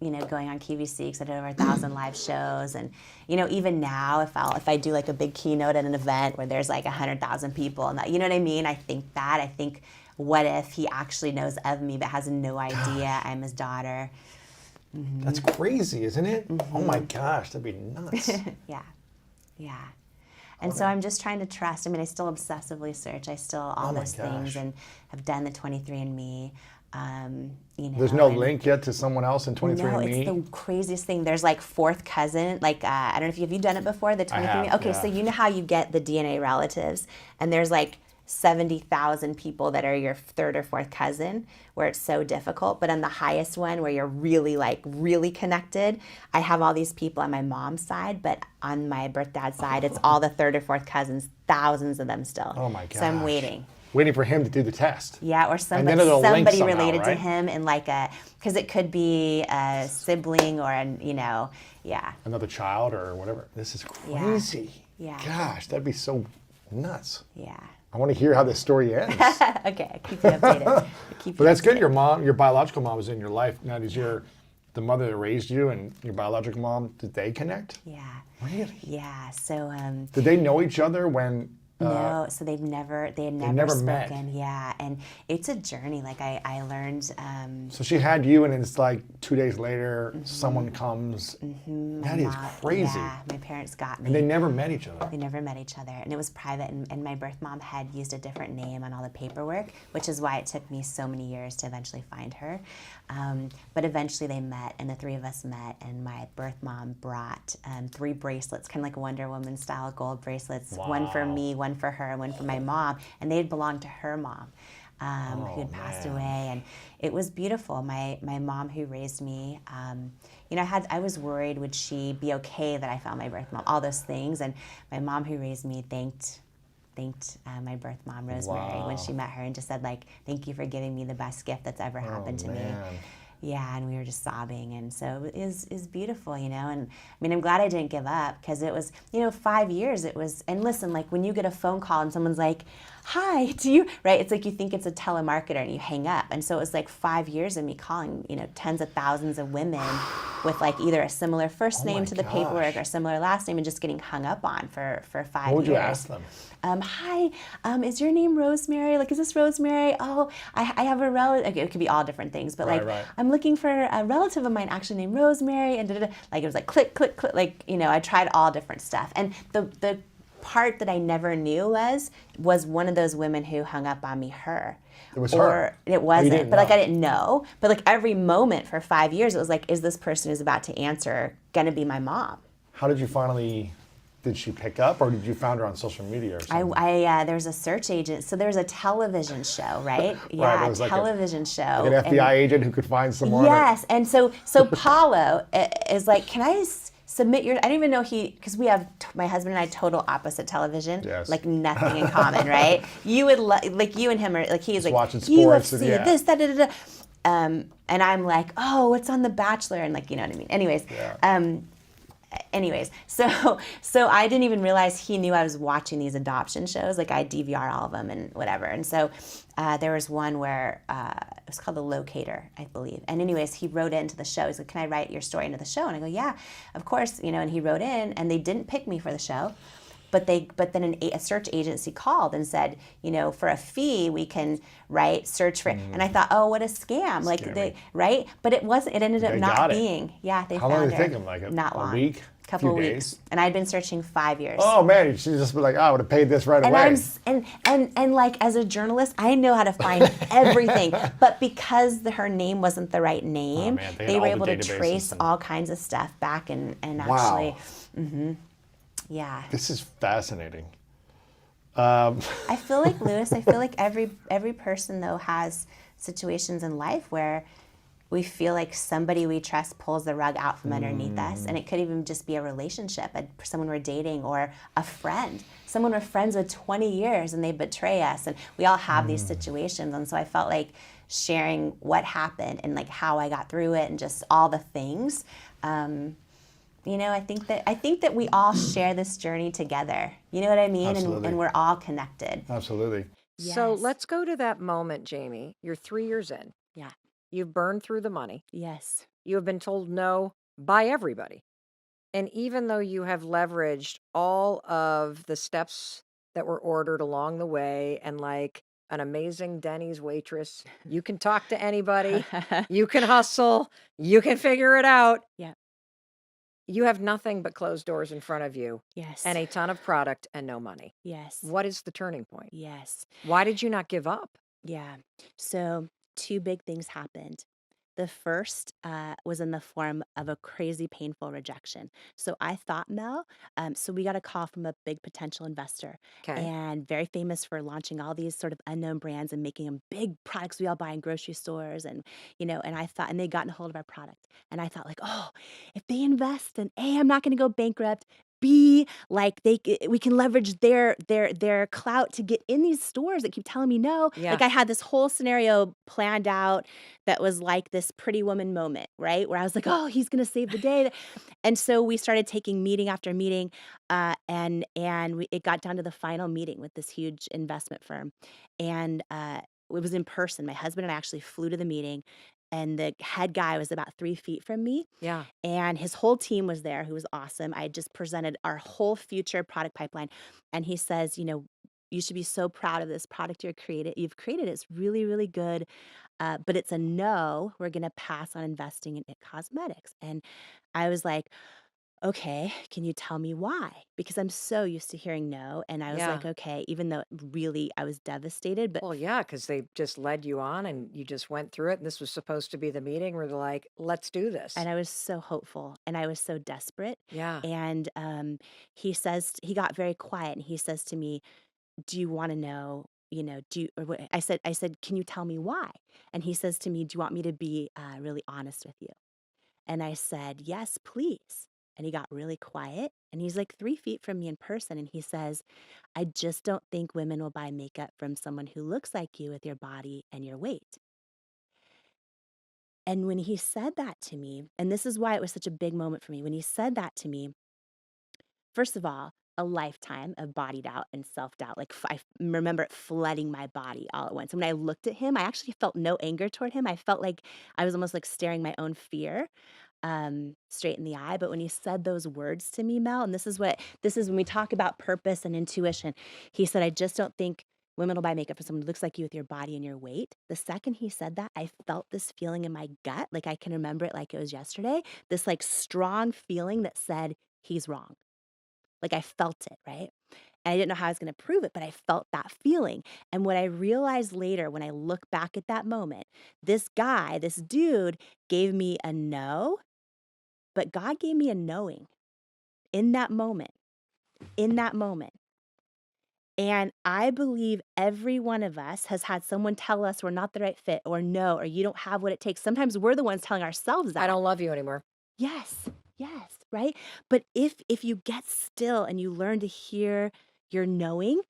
going on QVC because I did over 1,000 live shows. And, even now, if I do like a big keynote at an event where there's like 100,000 people and that, you know what I mean? I think, what if he actually knows of me but has no idea I'm his daughter? Mm-hmm. That's crazy, isn't it? Mm-hmm. Oh my gosh, that'd be nuts. Yeah. And so I'm just trying to trust. I still obsessively search. I still all those things and have done the 23andMe. There's no link yet to someone else in 23andMe? No, it's the craziest thing. There's like fourth cousin. Like, I don't know if have you done it before, the 23andMe? I have, okay, yeah. So you know how you get the DNA relatives, and there's like 70,000 people that are your third or fourth cousin, where it's so difficult. But on the highest one, where you're really connected, I have all these people on my mom's side, but on my birth dad's side, it's all the third or fourth cousins, thousands of them still. Oh my gosh. So I'm waiting For him to do the test. Yeah, or somebody somehow, related right? to him in like because it could be a sibling or yeah. Another child or whatever. This is crazy. Yeah. Gosh, that'd be so nuts. Yeah. I want to hear how this story ends. Okay, I'll keep you updated. But that's good. Your biological mom is in your life. Now, the mother that raised you and your biological mom, did they connect? Yeah. Really? Yeah. So. Did they know each other when? No, so they had never spoken. Met. Yeah, and it's a journey. Like I learned. So she had you, and it's like 2 days later, someone comes. Mm-hmm. That is crazy. Yeah, my parents got me. And they never met each other. They never met each other, and it was private. And my birth mom had used a different name on all the paperwork, which is why it took me so many years to eventually find her. But eventually they met, and the three of us met, and my birth mom brought 3 bracelets, kind of like Wonder Woman style gold bracelets, one for me, one for her, and one for my mom, and they had belonged to her mom, who had passed away, and it was beautiful. My mom who raised me, I was worried, would she be okay that I found my birth mom, all those things, and my mom who raised me thanked my birth mom, Rosemary, when she met her, and just said, like, thank you for giving me the best gift that's ever happened to me. Yeah, and we were just sobbing, and so it is beautiful, and I'm glad I didn't give up, because it was, 5 years, it was, and listen, like when you get a phone call and someone's like, hi, do you, right, it's like you think it's a telemarketer and you hang up, and so it was like 5 years of me calling, tens of thousands of women with like either a similar first name to the paperwork or similar last name, and just getting hung up on for 5 years. What would you ask them? Hi, is your name Rosemary? Like, is this Rosemary? Oh, I have a relative. Okay, it could be all different things, but right. I'm looking for a relative of mine actually named Rosemary, and like it was like click, click, click, like, I tried all different stuff. And the part that I never knew was one of those women who hung up on me, her. It was her. It wasn't, but like I didn't know. But like every moment for 5 years, it was like, is this person who's about to answer gonna be my mom? How did you finally? Did she pick up, or did you find her on social media or something? There's a search agent. So there's a television show, right? Yeah, a television show. Like an FBI agent who could find someone. Yes, and so Paulo is like, can I submit your? I don't even know because we have my husband and I total opposite television. Yes. Like nothing in common, right? You would like you and him are like he's like watching sports UFC, and this, that, da, da, da. And I'm like, oh, it's on The Bachelor, and like, you know what I mean. Anyways, so I didn't even realize he knew I was watching these adoption shows. Like I DVR all of them and whatever. And so there was one where it was called The Locator, I believe. And anyways, he wrote into the show. He's like, can I write your story into the show? And I go, yeah, of course. And he wrote in, and they didn't pick me for the show. But then a search agency called and said, for a fee we can search for it. And I thought, oh, what a scam! Right? But it wasn't. It ended up not being. Yeah, they How found her. long did it take them? Like not long. A week? Couple few weeks. Days? And I'd been searching 5 years. Oh man, she'd just be like, I would have paid this right away. And like as a journalist, I know how to find everything. But because her name wasn't the right name, they were able to trace all kinds of stuff back and actually. Mm-hmm. Yeah. This is fascinating. I feel like, Lewis, every person, though, has situations in life where, we feel like somebody we trust pulls the rug out from underneath us. And it could even just be a relationship, someone we're dating, or a friend. Someone we're friends with 20 years and they betray us. And we all have these situations. And so I felt like sharing what happened and like how I got through it and just all the things. You know, I think that we all share this journey together. You know what I mean? And we're all connected. Absolutely. Yes. So let's go to that moment, Jaime. You're 3 years in. Yeah. You've burned through the money. Yes. You have been told no by everybody. And even though you have leveraged all of the steps that were ordered along the way, and like an amazing Denny's waitress, you can talk to anybody, you can hustle, you can figure it out. Yeah. You have nothing but closed doors in front of you. Yes. And a ton of product and no money. Yes. What is the turning point? Yes. Why did you not give up? Yeah. So 2 big things happened. The first was in the form of a crazy, painful rejection. So I thought, Mel, so we got a call from a big potential investor, Okay. and very famous for launching all these sort of unknown brands and making them big products we all buy in grocery stores. And, you know, and I thought, and they got a hold of our product. And I thought, like, oh, if they invest, then A, I'm not going to go bankrupt. B, like we can leverage their clout to get in these stores that keep telling me no. Yeah. Like I had this whole scenario planned out that was like this Pretty Woman moment, right? Where I was like, oh, he's going to save the day. And so we started taking meeting after meeting, it got down to the final meeting with this huge investment firm. And it was in person. My husband and I actually flew to the meeting, and the head guy was about 3 feet from me. Yeah. And his whole team was there, who was awesome. I had just presented our whole future product pipeline. And he says, you know, you should be so proud of this product you've created. It's really, really good. But it's a no. We're going to pass on investing in IT Cosmetics. And I was like, okay, can you tell me why? Because I'm so used to hearing no. And I was like, Yeah. okay, even though really I was devastated, but Well, yeah, because they just led you on and you just went through it. And this was supposed to be the meeting where they're like, let's do this. and I was so hopeful and I was so desperate. Yeah. And he got very quiet and he says to me, do you want to know, you know, I said, can you tell me why? And he says to me, do you want me to be really honest with you? And I said, yes, please. And he got really quiet and he's like 3 feet from me in person. And he says, I just don't think women will buy makeup from someone who looks like you with your body and your weight. And when he said that to me, and this is why it was such a big moment for me, when he said that to me, first of all, a lifetime of body doubt and self-doubt. Like I remember it flooding my body all at once. And when I looked at him, I actually felt no anger toward him. I felt like I was almost like staring my own fear straight in the eye. But when he said those words to me, Mel, and this is when we talk about purpose and intuition, he said, I just don't think women will buy makeup for someone who looks like you with your body and your weight. The second he said that, I felt this feeling in my gut. Like I can remember it like it was yesterday, this like strong feeling that said, he's wrong. Like I felt it, right? And I didn't know how I was going to prove it, but I felt that feeling. And what I realized later when I look back at that moment, this dude gave me a no, but God gave me a knowing in that moment, And I believe every one of us has had someone tell us we're not the right fit or no, or you don't have what it takes. Sometimes we're the ones telling ourselves that. I don't love you anymore. Yes, right? But if you get still and you learn to hear your knowing,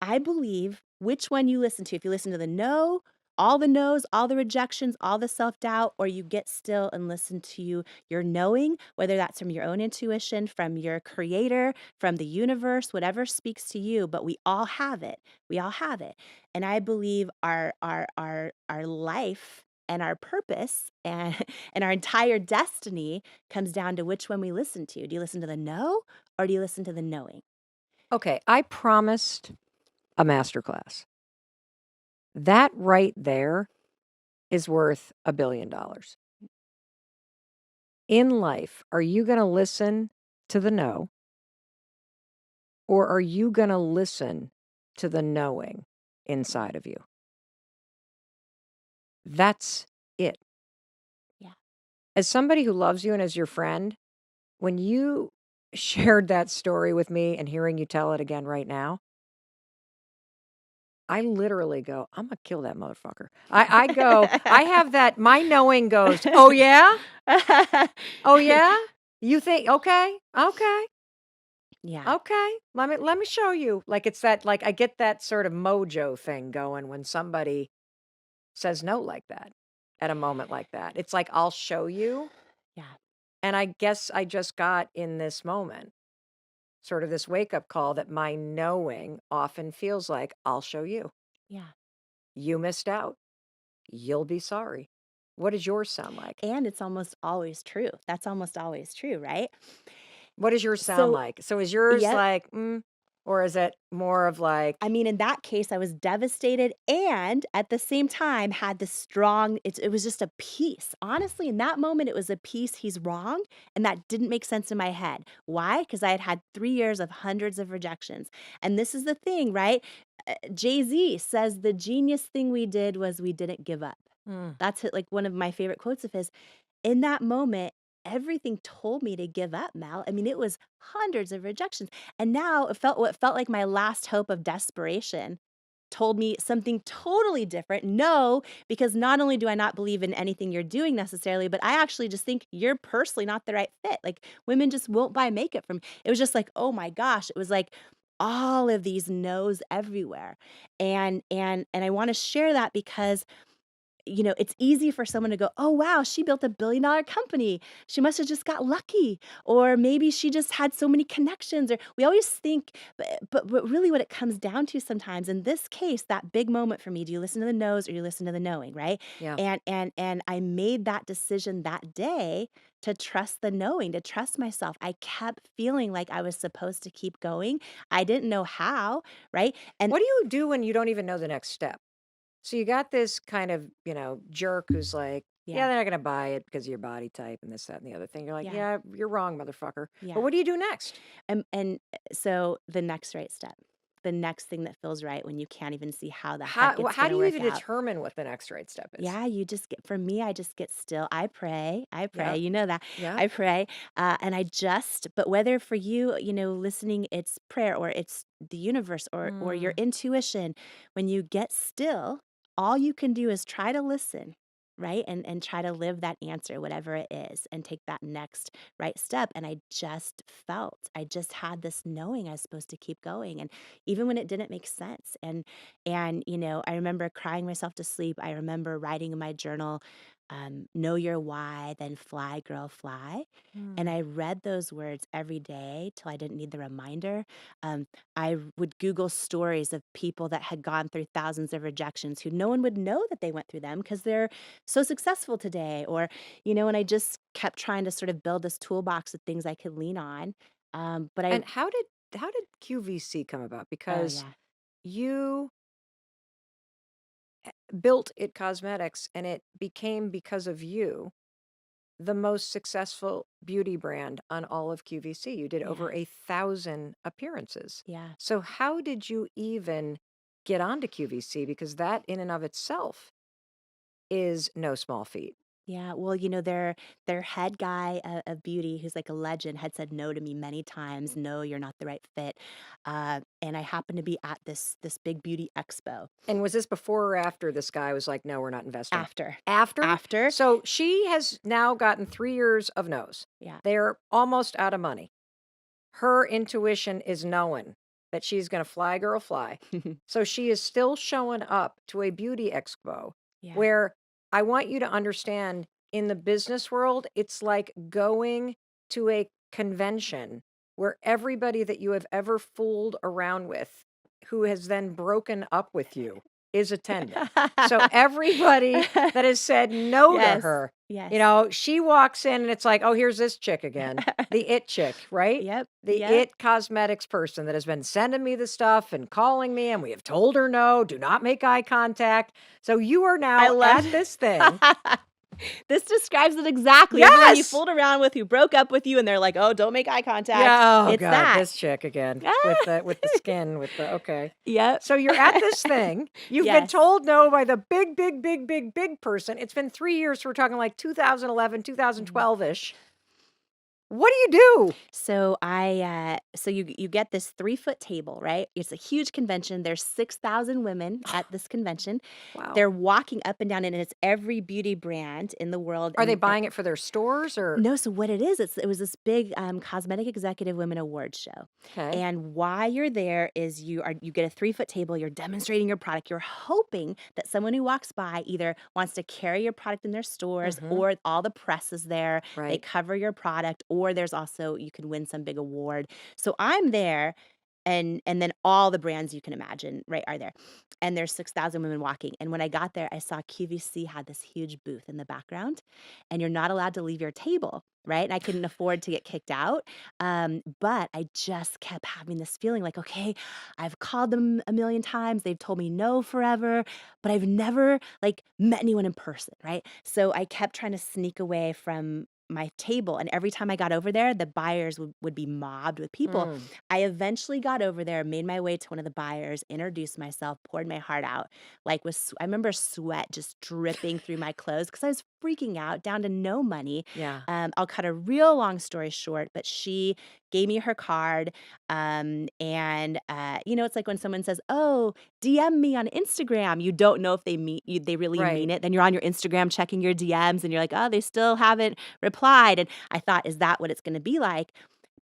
I believe which one you listen to. If you listen to the no, all the no's, all the rejections, all the self-doubt, or you get still and listen to your knowing, whether that's from your own intuition, from your creator, from the universe, whatever speaks to you, but we all have it. We all have it. And I believe our life and our purpose and and our entire destiny comes down to which one we listen to. Do you listen to the no or do you listen to the knowing? Okay, I promised a masterclass. That right there is worth $1 billion. In life, are you going to listen to the no, or are you going to listen to the knowing inside of you? That's it. Yeah. As somebody who loves you and as your friend, when you shared that story with me and hearing you tell it again right now, I literally go, I'm gonna kill that motherfucker. I go, I have that, my knowing goes, oh yeah? Oh yeah? You think, okay, Yeah. okay. Let me show you. Like it's that, like I get that sort of mojo thing going when somebody says no like that at a moment like that. It's like, I'll show you. Yeah. And I guess I just got in this moment, sort of this wake up call that my knowing often feels like, I'll show you. Yeah. You missed out. You'll be sorry. What does yours sound like? And it's almost always true. That's almost always true, right? What does yours sound So, like? So is yours yep. like, or is it more of like, I mean, in that case, I was devastated and at the same time had this strong, it was just a peace. Honestly, in that moment, it was a peace. He's wrong. And that didn't make sense in my head. Why? Because I had had 3 years of hundreds of rejections. And this is the thing, right? Jay-Z says the genius thing we did was we didn't give up. That's like one of my favorite quotes of his. In that moment, everything told me to give up, Mel. I mean, it was hundreds of rejections. And now what felt like my last hope of desperation told me something totally different. No, because not only do I not believe in anything you're doing necessarily, but I actually just think you're personally not the right fit. Like women just won't buy makeup from me. It was just like, oh my gosh, it was like all of these no's everywhere. And I want to share that because it's easy for someone to go, oh, wow, she built $1 billion company. She must have just got lucky. Or maybe she just had so many connections. Or we always think, but really what it comes down to sometimes, in this case, that big moment for me, do you listen to the no's or you listen to the knowing, right? yeah. And I made that decision that day to trust the knowing, to trust myself. I kept feeling like I was supposed to keep going. I didn't know how, right? And What do you do when you don't even know the next step? So you got this kind of, jerk who's like, yeah, they're not going to buy it because of your body type and this, that, and the other thing. You're like, Yeah. yeah, you're wrong, motherfucker. Yeah. But what do you do next? And so the next right step, the next thing that feels right when you can't even see how the heck it's How going do to you work even out. determine what the next right step is? Yeah, you just get, for me, I just get still. I pray, Yeah. you know that. Yeah. I pray. And but whether for you, listening, it's prayer or it's the universe or your intuition, when you get still, all you can do is try to listen, right? And try to live that answer, whatever it is, and take that next right step. And I just had this knowing I was supposed to keep going. And even when it didn't make sense. And I remember crying myself to sleep. I remember writing in my journal, know your why, then fly, girl, fly. And I read those words every day till I didn't need the reminder. I would Google stories of people that had gone through thousands of rejections who no one would know that they went through them because they're so successful today. Or, and I just kept trying to sort of build this toolbox of things I could lean on. And how did QVC come about? Because you built It Cosmetics and it became, because of you, the most successful beauty brand on all of QVC. You did over 1,000 appearances. Yeah. So how did you even get onto QVC? Because that in and of itself is no small feat. Yeah, well, their head guy of beauty, who's like a legend, had said no to me many times. No, you're not the right fit. And I happened to be at this big beauty expo. And was this before or after this guy was like, no, we're not investing? After. After? So she has now gotten 3 years of no's. Yeah. They're almost out of money. Her intuition is knowing that she's going to fly, girl, fly. So she is still showing up to a beauty expo where I want you to understand, in the business world, it's like going to a convention where everybody that you have ever fooled around with, who has then broken up with you, is attending. So everybody that has said no to her, she walks in and it's like, oh, here's this chick again, the it chick, right? Yep. The it cosmetics person that has been sending me the stuff and calling me, and we have told her no, do not make eye contact. So you are now at this thing. This describes it exactly. Yes! Everyone you fooled around with, who broke up with you, and they're like, "Oh, don't make eye contact." Yeah, it's God, that. this chick again with the skin, with the okay. Yep. So you're at this thing. You've been told no by the big person. It's been 3 years. So we're talking like 2011, 2012 ish. What do you do? So you get this 3-foot table, right? It's a huge convention. There's 6,000 women at this convention. Wow. They're walking up and down, and it's every beauty brand in the world. Are they and buying it for their stores or? No, so what it is, it was this big cosmetic executive women awards show. Okay. And why you're there is you get a 3-foot table, you're demonstrating your product. You're hoping that someone who walks by either wants to carry your product in their stores or all the press is there. They Right. cover your product, or there's also you can win some big award. So I'm there. And then all the brands you can imagine, right, are there. And there's 6,000 women walking. And when I got there, I saw QVC had this huge booth in the background, and you're not allowed to leave your table, right? And I couldn't afford to get kicked out. But I just kept having this feeling like, okay, I've called them a million times. They've told me no forever, but I've never like met anyone in person, right? So I kept trying to sneak away from my table. And every time I got over there, the buyers would be mobbed with people. I eventually got over there, made my way to one of the buyers, introduced myself, poured my heart out. I remember sweat just dripping through my clothes because I was freaking out, down to no money. Yeah. I'll cut a real long story short, but she gave me her card. It's like when someone says, "Oh, DM me on Instagram." You don't know if they really Right. mean it. Then you're on your Instagram checking your DMs, and you're like, "Oh, they still haven't replied." And I thought, is that what it's going to be like?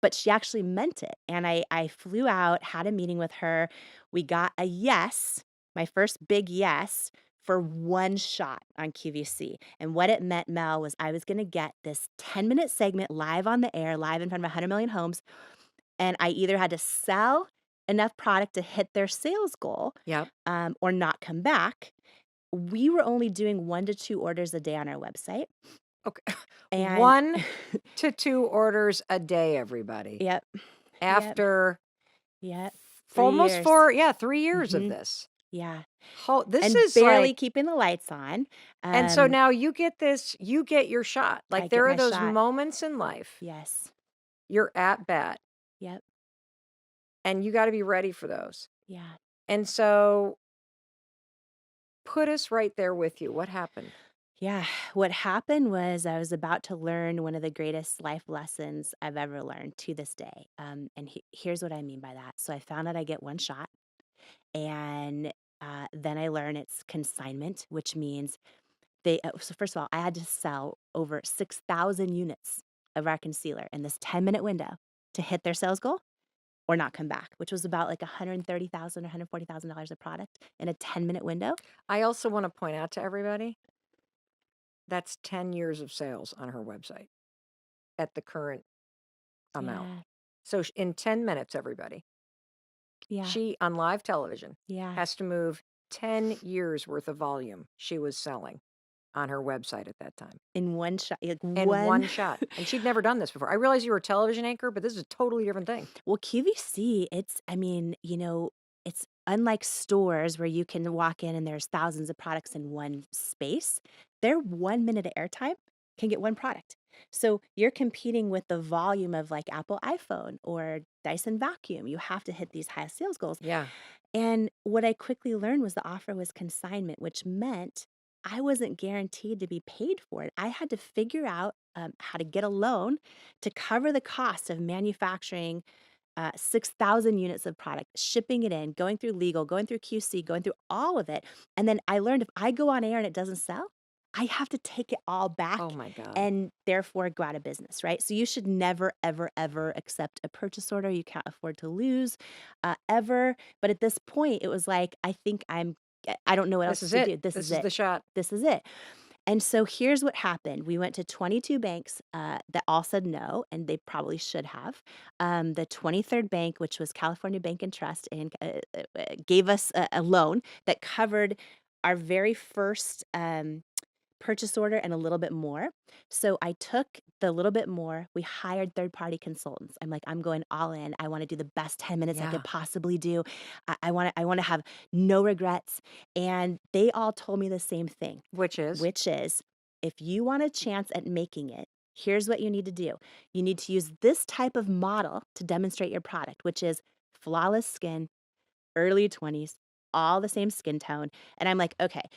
But she actually meant it. And I flew out, had a meeting with her. We got a yes, my first big yes, for one shot on QVC. And what it meant, Mel, was I was going to get this 10-minute segment live on the air, live in front of 100 million homes. And I either had to sell enough product to hit their sales goal Yep. or not come back. We were only doing 1 to 2 orders a day on our website. Okay. And 1 to 2 orders a day, everybody. Yep. After Yep. almost 3 years of Mhm. this. Yeah. This And is barely like, keeping the lights on. and so now you get your shot. I Like get there are my those shot. moments in life, Yes. you're at bat, Yep. and you got to be ready for those. Yeah. And so put us right there with you. What happened? Yeah. What happened was I was about to learn one of the greatest life lessons I've ever learned to this day. And here's what I mean by that. So I found out I get one shot, and then I learn it's consignment, which means so first of all, I had to sell over 6,000 units of our concealer in this 10-minute window to hit their sales goal or not come back, which was about like $130,000 or $140,000 of product in a 10-minute window. I also want to point out to everybody that's 10 years of sales on her website at the current amount. So in 10 minutes, everybody, Yeah. she on live television Yeah. has to move 10 years worth of volume she was selling on her website at that time. In one shot. Like In one shot. And she'd never done this before. I realize you were a television anchor, but this is a totally different thing. Well, QVC, it's unlike stores where you can walk in and there's thousands of products in one space. Their 1 minute of airtime can get one product. So you're competing with the volume of like Apple iPhone or Dyson vacuum. You have to hit these high sales goals. Yeah. And what I quickly learned was the offer was consignment, which meant I wasn't guaranteed to be paid for it. I had to figure out how to get a loan to cover the cost of manufacturing 6,000 units of product, shipping it in, going through legal, going through QC, going through all of it. And then I learned if I go on air and it doesn't sell, I have to take it all back Oh my God. and therefore go out of business, right? So you should never, ever, ever accept a purchase order you can't afford to lose, ever. But at this point, it was like, I don't know what else This is to it. do. This is is it. the shot. This is it. And so here's what happened. We went to 22 banks that all said no, and they probably should have. The 23rd bank, which was California Bank and Trust, and gave us a loan that covered our very first purchase order and a little bit more. So I took the little bit more. We hired third-party consultants. I'm like, I'm going all in. I want to do the best 10 minutes I Yeah. could possibly do. I want to have no regrets. And they all told me the same thing, Which is? if you want a chance at making it, here's what you need to do. You need to use this type of model to demonstrate your product, which is flawless skin, early 20s, all the same skin tone. And I'm like, okay,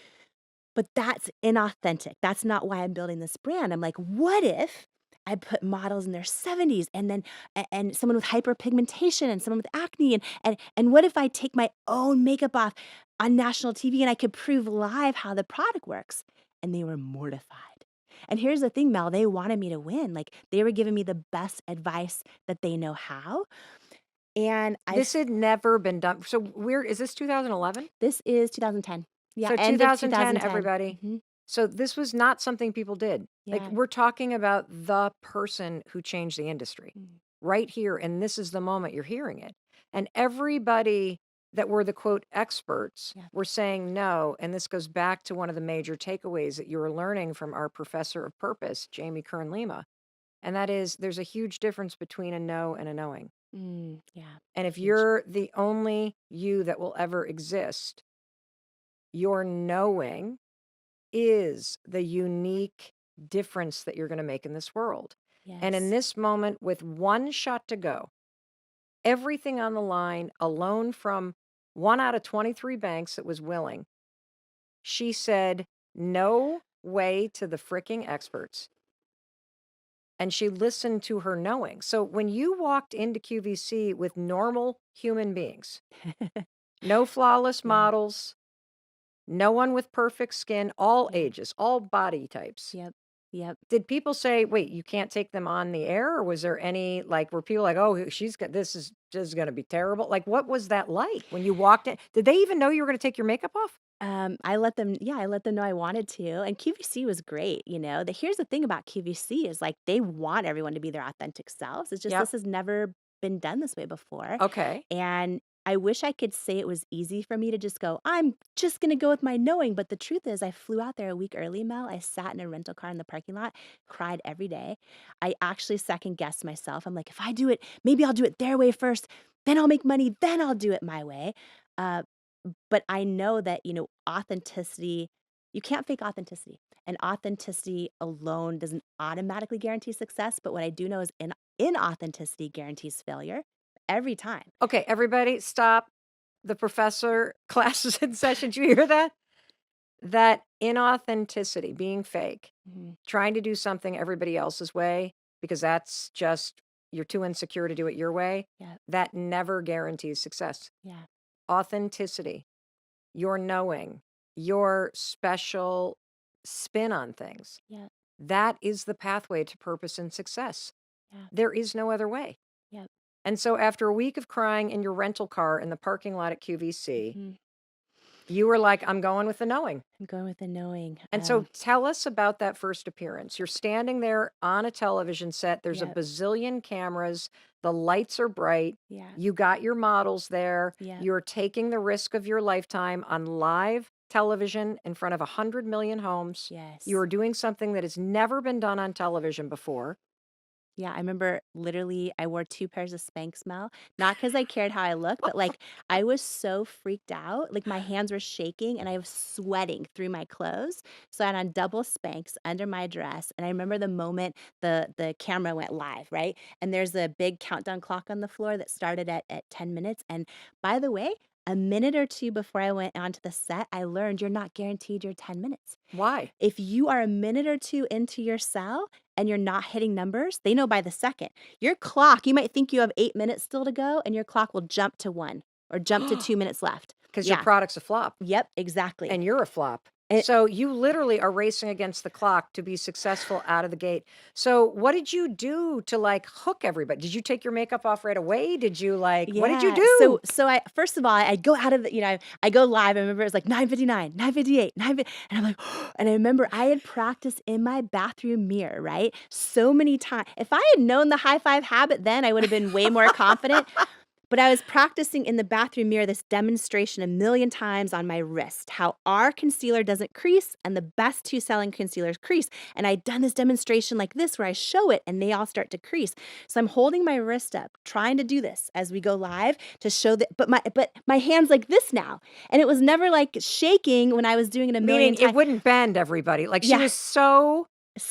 but that's inauthentic. That's not why I'm building this brand. I'm like, what if I put models in their 70s, and then and someone with hyperpigmentation and someone with acne, and what if I take my own makeup off on national TV and I could prove live how the product works? And they were mortified. And here's the thing, Mel, they wanted me to win. Like, they were giving me the best advice that they know how. And This had never been done. So is this 2011? This is 2010. Yeah, So end 2010, of 2010. everybody. Mm-hmm. So this was not something people did. Like, we're talking about the person who changed the industry right here. And this is the moment you're hearing it. And everybody that were the quote experts were saying no. And this goes back to one of the major takeaways that you were learning from our professor of purpose, Jaime Kern Lima. And that is, there's a huge difference between a no and a knowing. Yeah. And if you're the only you that will ever exist, your knowing is the unique difference that you're going to make in this world. Yes. And in this moment, with one shot to go, everything on the line, a loan from 1 out of 23 banks that was willing, she said, no way to the freaking experts. And she listened to her knowing. So when you walked into QVC with normal human beings, no flawless models, no one with perfect skin, all ages, all body types. Yep. Did people say, wait, you can't take them on the air? Or was there any, like, were people like, oh, this is just going to be terrible? Like, what was that like when you walked in? Did they even know you were going to take your makeup off? I let them know I wanted to. And QVC was great. Here's the thing about QVC is, like, they want everyone to be their authentic selves. It's just, this has never been done this way before. Okay. And I wish I could say it was easy for me to just go, I'm just going to go with my knowing. But the truth is, I flew out there a week early, Mel. I sat in a rental car in the parking lot, cried every day. I actually second guessed myself. I'm like, if I do it, maybe I'll do it their way first. Then I'll make money. Then I'll do it my way. But I know that, authenticity, you can't fake authenticity. And authenticity alone doesn't automatically guarantee success. But what I do know is inauthenticity guarantees failure every time. Okay, everybody stop. The professor class is in session. Did you hear that? That inauthenticity, being fake, trying to do something everybody else's way, because that's just, you're too insecure to do it your way. That never guarantees success. Authenticity, your knowing, your special spin on things. That is the pathway to purpose and success. There is no other way. And so after a week of crying in your rental car in the parking lot at QVC, you were like, I'm going with the knowing. I'm going with the knowing. And so tell us about that first appearance. You're standing there on a television set. There's a bazillion cameras. The lights are bright. You got your models there. You're taking the risk of your lifetime on live television in front of 100 million homes. You are doing something that has never been done on television before. Yeah, I remember literally I wore 2 pairs of Spanx, Mel. Not because I cared how I looked, but, like, I was so freaked out. Like, my hands were shaking and I was sweating through my clothes. So I had on double Spanx under my dress. And I remember the moment the camera went live, right? And there's a big countdown clock on the floor that started at 10 minutes. And by the way, a minute or 2 before I went onto the set, I learned you're not guaranteed your 10 minutes. Why? If you are a minute or 2 into your cell and you're not hitting numbers, they know by the second. Your clock, you might think you have 8 minutes still to go, and your clock will jump to 1 or jump to 2 minutes left. Because your product's a flop. Yep, exactly. And you're a flop. So you literally are racing against the clock to be successful out of the gate. So what did you do to, like, hook everybody? Did you take your makeup off right away? Did you, like, what did you do? So I, first of all, I go out of the, I go live. I remember it was like 9:59, 9:58, 9:50, and I'm like, and I remember I had practiced in my bathroom mirror, right? So many times. If I had known the high five habit then, I would have been way more confident. But I was practicing in the bathroom mirror this demonstration 1,000,000 times on my wrist, how our concealer doesn't crease and the best 2 selling concealers crease. And I'd done this demonstration like this where I show it and they all start to crease. So I'm holding my wrist up, trying to do this as we go live to show that, but my hand's like this now. And it was never like shaking when I was doing it 1,000,000 times. Meaning it wouldn't bend, everybody. Like, she was so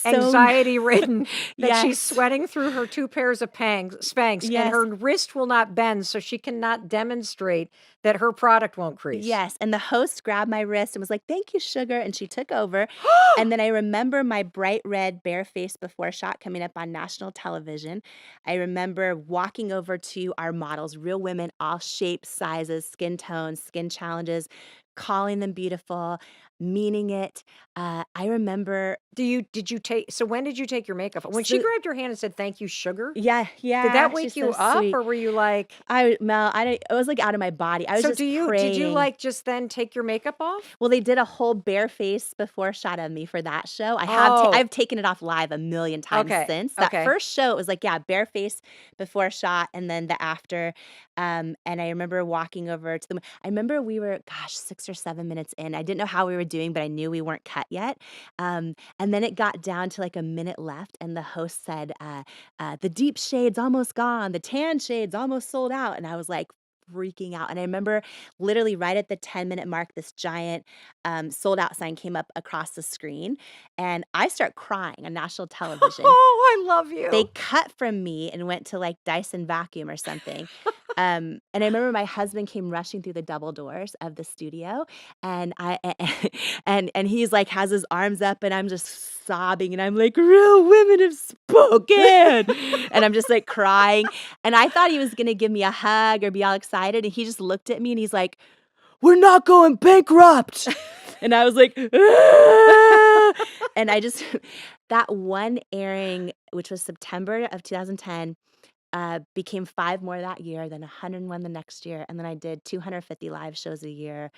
anxiety-ridden that she's Yes. sweating through her 2 pairs of Spanx, and Yes. her wrist will not bend, so she cannot demonstrate that her product won't crease. Yes, and the host grabbed my wrist and was like, "Thank you, sugar," and she took over. And then I remember my bright red bare face before shot coming up on national television. I remember walking over to our models, real women, all shapes, sizes, skin tones, skin challenges, calling them beautiful, meaning it. I remember So when did you take your makeup off? When she So grabbed your hand and said, "Thank you, sugar," yeah, did that she's wake you so up, sweet. or were you like Mel, I was like out of my body. I was so just did you, praying. like, just then take your makeup off? Well, they did a whole bare face before shot of me for that show. Oh. I've taken it off live a million times Okay, since. That okay. first show, it was like, yeah, bare face before shot and then the after. And I remember walking over to them. I remember we were, 6 or 7 minutes in. I didn't know how we were doing, but I knew we weren't cut yet. And then it got down to like a minute left, and the host said, the deep shade's almost gone. The tan shade's almost sold out. And I was like, freaking out. And I remember literally right at the 10-minute mark, this giant sold out sign came up across the screen, and I start crying on national television. Oh, I love you. They cut from me and went to like Dyson vacuum or something. And I remember my husband came rushing through the double doors of the studio, and and he's like has his arms up, and I'm just sobbing, and I'm like, "Real women have spoken," and I'm just like crying. And I thought he was gonna give me a hug or be all excited, and he just looked at me and he's like, "We're not going bankrupt." And I was like, "Ah!" And I just that one airing, which was September of 2010, became 5 more that year, then 101 the next year, and then I did 250 live shows a year,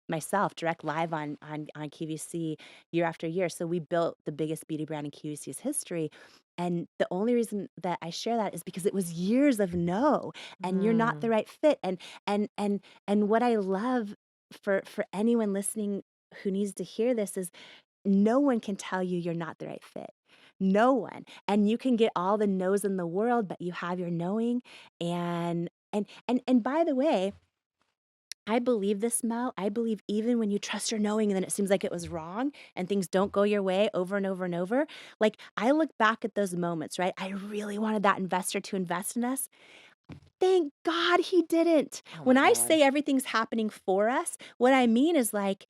myself, direct live on QVC year after year. So we built the biggest beauty brand in QVC's history, and the only reason that I share that is because it was years of no, and you're not the right fit, and what I love for anyone listening who needs to hear this is no one can tell you you're not the right fit. No one. And you can get all the no's in the world, but you have your knowing. And by the way, I believe this, Mel. I believe even when you trust your knowing and then it seems like it was wrong and things don't go your way over and over and over. Like I look back at those moments, right? I really wanted that investor to invest in us. Thank God he didn't. Oh When my I God. say everything's happening for us, what I mean is like,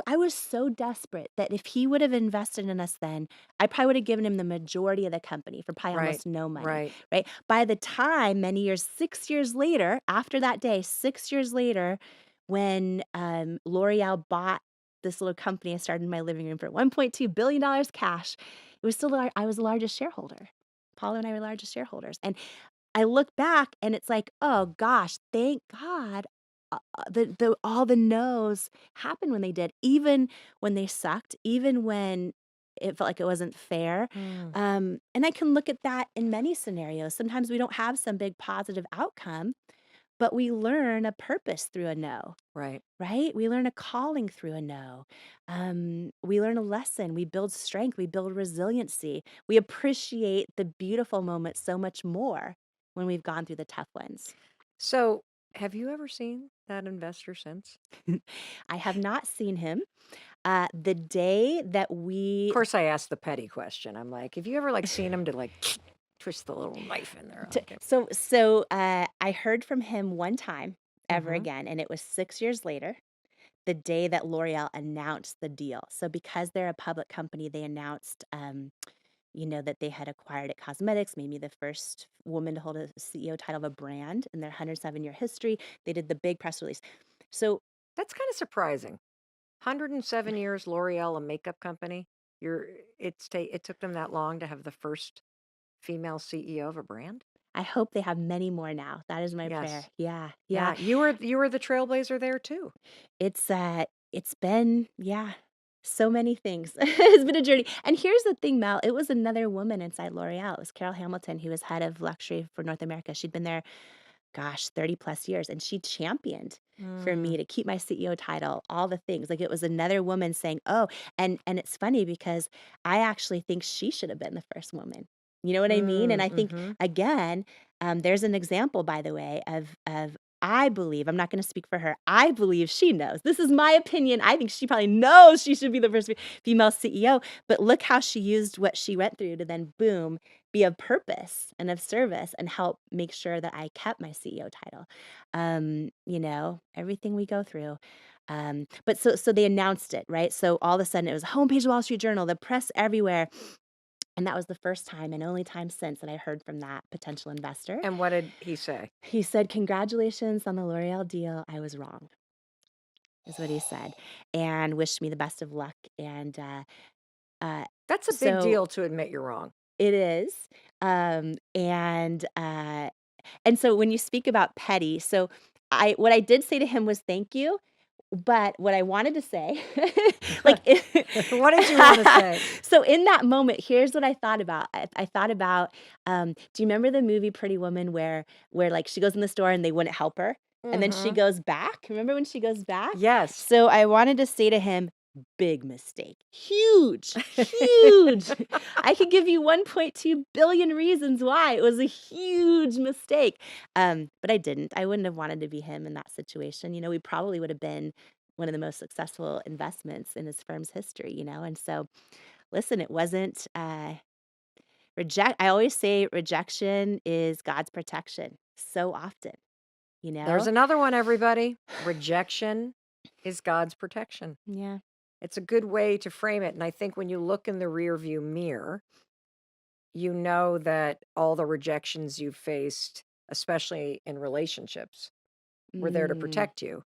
I was so desperate that if he would have invested in us then, I probably would have given him the majority of the company for probably Right, almost no money, right. By the time, many years, 6 years later, after that day, 6 years later, when L'Oreal bought this little company I started in my living room for $1.2 billion cash, it was still, I was the largest shareholder. Paulo and I were the largest shareholders. And I look back and it's like, oh gosh, thank God all the no's happened when they did, even when they sucked, even when it felt like it wasn't fair. And I can look at that in many scenarios. Sometimes we don't have some big positive outcome, but we learn a purpose through a no. Right. Right? We learn a calling through a no. We learn a lesson. We build strength. We build resiliency. We appreciate the beautiful moments so much more when we've gone through the tough ones. So, have you ever seen that investor since? I have not seen him. The day that Of course, I asked the petty question. I'm like, have you ever like seen him to like twist the little knife in there? Okay. So I heard from him one time ever Mhm. again, and it was 6 years later, the day that L'Oreal announced the deal. So because they're a public company, they announced, that they had acquired It Cosmetics, made me the first woman to hold a CEO title of a brand in their 107-year history. They did the big press release. So That's kind of surprising. 107 years, L'Oreal, a makeup company. It took them that long to have the first female CEO of a brand? I hope they have many more now. That is my prayer. Yes. Yeah. Yeah, you were the trailblazer there too. It's been, so many things. It's been a journey. And here's the thing, Mel, it was another woman inside L'Oreal. It was Carol Hamilton, who was head of luxury for North America. She'd been there, 30 plus years, and she championed for me to keep my CEO title, all the things. Like it was another woman saying, "Oh," and it's funny because I actually think she should have been the first woman. You know what I mean? And I think Mhm. again, there's an example, by the way, of I believe, I'm not going to speak for her, I believe she knows. This is my opinion. I think she probably knows she should be the first female CEO, but look how she used what she went through to then, boom, be of purpose and of service and help make sure that I kept my CEO title. Everything we go through. But so they announced it, right? So all of a sudden it was homepage of the Wall Street Journal, the press everywhere. And that was the first time and only time since that I heard from that potential investor. And what did he say? He said, "Congratulations on the L'Oreal deal. I was wrong," is what he said, and wished me the best of luck. And That's a big deal to admit you're wrong. It is. And so when you speak about petty, so what I did say to him was thank you. But what I wanted to say, what did you want to say? So in that moment, here's what I thought about. I thought about, do you remember the movie Pretty Woman where like she goes in the store and they wouldn't help her? And then she goes back. Remember when she goes back? Yes. So I wanted to say to him, big mistake. Huge, huge. I could give you 1.2 billion reasons why it was a huge mistake. But I didn't. I wouldn't have wanted to be him in that situation. We probably would have been one of the most successful investments in his firm's history, And so, listen, it wasn't I always say rejection is God's protection so often, There's another one, everybody. Rejection is God's protection. Yeah. It's a good way to frame it. And I think when you look in the rearview mirror, you know that all the rejections you've faced, especially in relationships, were there to protect you.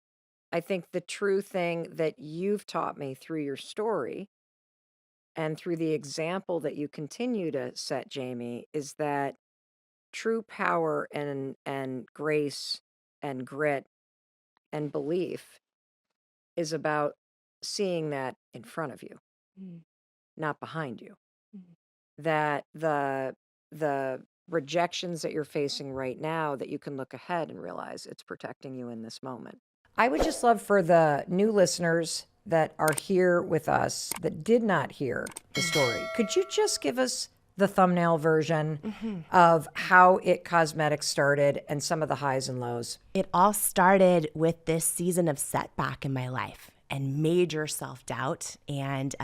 I think the true thing that you've taught me through your story and through the example that you continue to set, Jaime, is that true power and grace and grit and belief is about seeing that in front of you, not behind you. That the rejections that you're facing right now, that you can look ahead and realize it's protecting you in this moment. I would just love for the new listeners that are here with us that did not hear the story, could you just give us the thumbnail version of how It Cosmetics started and some of the highs and lows? It all started with this season of setback in my life and major self-doubt. And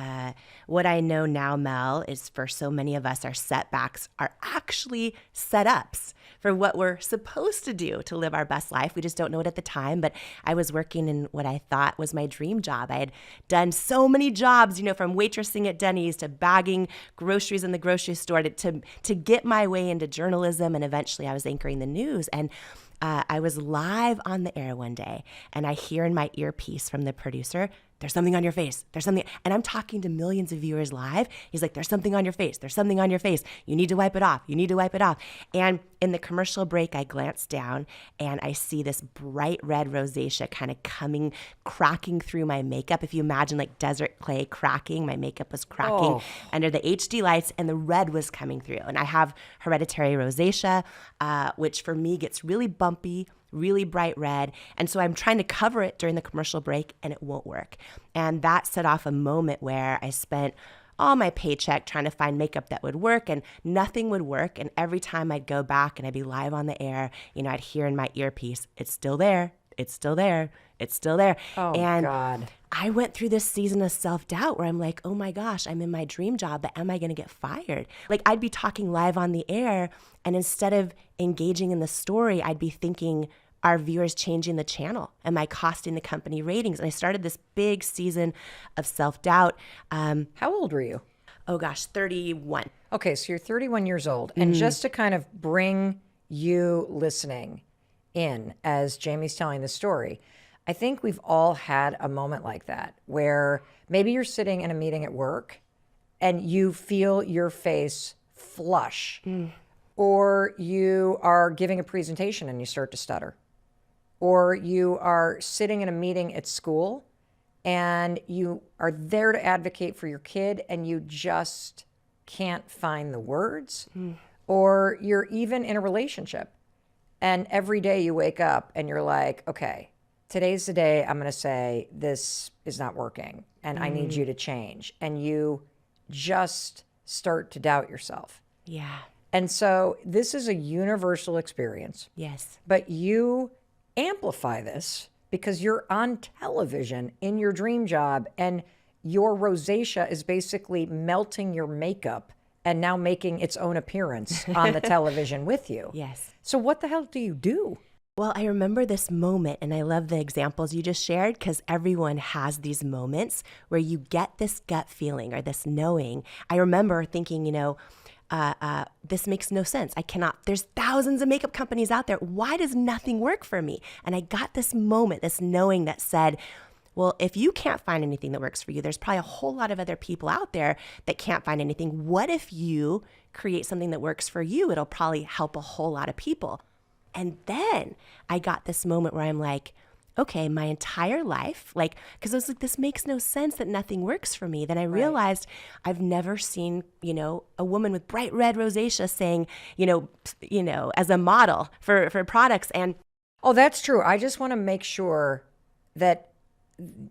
what I know now, Mel, is for so many of us, our setbacks are actually setups for what we're supposed to do to live our best life. We just don't know it at the time. But I was working in what I thought was my dream job. I had done so many jobs, from waitressing at Denny's to bagging groceries in the grocery store to get my way into journalism. And eventually I was anchoring the news. And I was live on the air one day, and I hear in my earpiece from the producer, "There's something on your face. There's something." And I'm talking to millions of viewers live. He's like, "There's something on your face. There's something on your face. You need to wipe it off. You need to wipe it off." And in the commercial break, I glance down and I see this bright red rosacea kind of cracking through my makeup. If you imagine like desert clay cracking, my makeup was cracking under the HD lights and the red was coming through. And I have hereditary rosacea, which for me gets really bumpy, really bright red. And so I'm trying to cover it during the commercial break and it won't work. And that set off a moment where I spent all my paycheck trying to find makeup that would work and nothing would work. And every time I'd go back and I'd be live on the air, I'd hear in my earpiece, "It's still there. It's still there. It's still there." Oh, and God. I went through this season of self-doubt where I'm like, oh my gosh, I'm in my dream job, but am I going to get fired? Like I'd be talking live on the air and instead of engaging in the story, I'd be thinking, are viewers changing the channel? Am I costing the company ratings? And I started this big season of self-doubt. How old were you? Oh gosh, 31. Okay, so you're 31 years old. And just to kind of bring you listening in as Jaime's telling the story, I think we've all had a moment like that where maybe you're sitting in a meeting at work and you feel your face flush, or you are giving a presentation and you start to stutter, or you are sitting in a meeting at school and you are there to advocate for your kid and you just can't find the words, or you're even in a relationship and every day you wake up and you're like, okay, today's the day I'm going to say this is not working and I need you to change. And you just start to doubt yourself. Yeah. And so this is a universal experience. Yes. But you amplify this because you're on television in your dream job and your rosacea is basically melting your makeup and now making its own appearance on the television with you. Yes. So what the hell do you do? Well, I remember this moment, and I love the examples you just shared because everyone has these moments where you get this gut feeling or this knowing. I remember thinking, this makes no sense. There's thousands of makeup companies out there. Why does nothing work for me? And I got this moment, this knowing that said, well, if you can't find anything that works for you, there's probably a whole lot of other people out there that can't find anything. What if you create something that works for you? It'll probably help a whole lot of people. And then I got this moment where I'm like, okay, my entire life, because I was like, this makes no sense that nothing works for me. Then I realized I've never seen, a woman with bright red rosacea saying, as a model for products. And oh, that's true. I just want to make sure that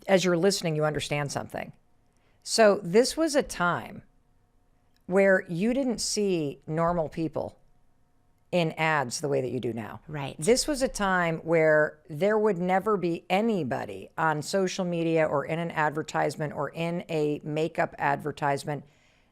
as you're listening, you understand something. So this was a time where you didn't see normal people in ads the way that you do now. Right. This was a time where there would never be anybody on social media or in an advertisement or in a makeup advertisement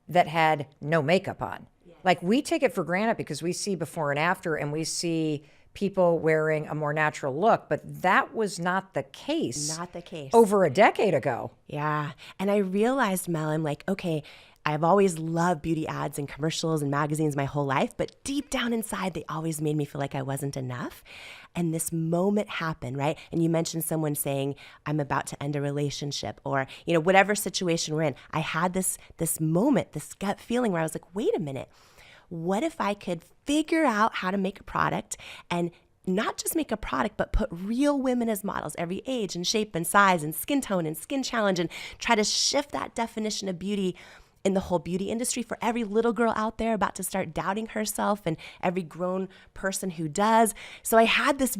that had no makeup on. Yes. Like we take it for granted because we see before and after and we see people wearing a more natural look, but that was not the case. Not the case. Over a decade ago. Yeah. And I realized, Mel, I'm like, okay, I've always loved beauty ads and commercials and magazines my whole life, but deep down inside, they always made me feel like I wasn't enough. And this moment happened, right? And you mentioned someone saying, I'm about to end a relationship or, whatever situation we're in. I had this moment, this gut feeling where I was like, wait a minute, what if I could figure out how to make a product and not just make a product, but put real women as models, every age and shape and size and skin tone and skin challenge, and try to shift that definition of beauty in the whole beauty industry for every little girl out there about to start doubting herself and every grown person who does. So I had this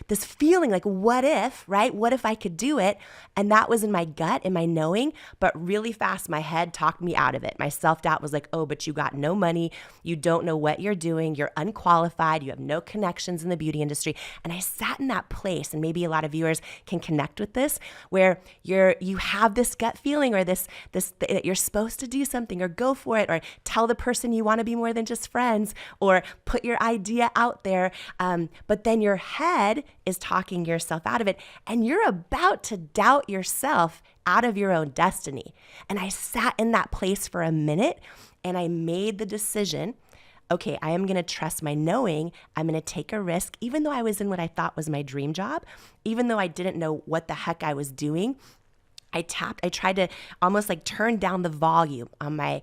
feeling like, what if, right? What if I could do it? And that was in my gut, in my knowing, but really fast, my head talked me out of it. My self-doubt was like, oh, but you got no money. You don't know what you're doing. You're unqualified. You have no connections in the beauty industry. And I sat in that place, and maybe a lot of viewers can connect with this, where you have this gut feeling or this that you're supposed to do something or go for it or tell the person you want to be more than just friends or put your idea out there. But then your head is talking yourself out of it and you're about to doubt yourself out of your own destiny. And I sat in that place for a minute and I made the decision, okay, I am going to trust my knowing. I'm going to take a risk, even though I was in what I thought was my dream job, even though I didn't know what the heck I was doing. I tried to almost like turn down the volume on my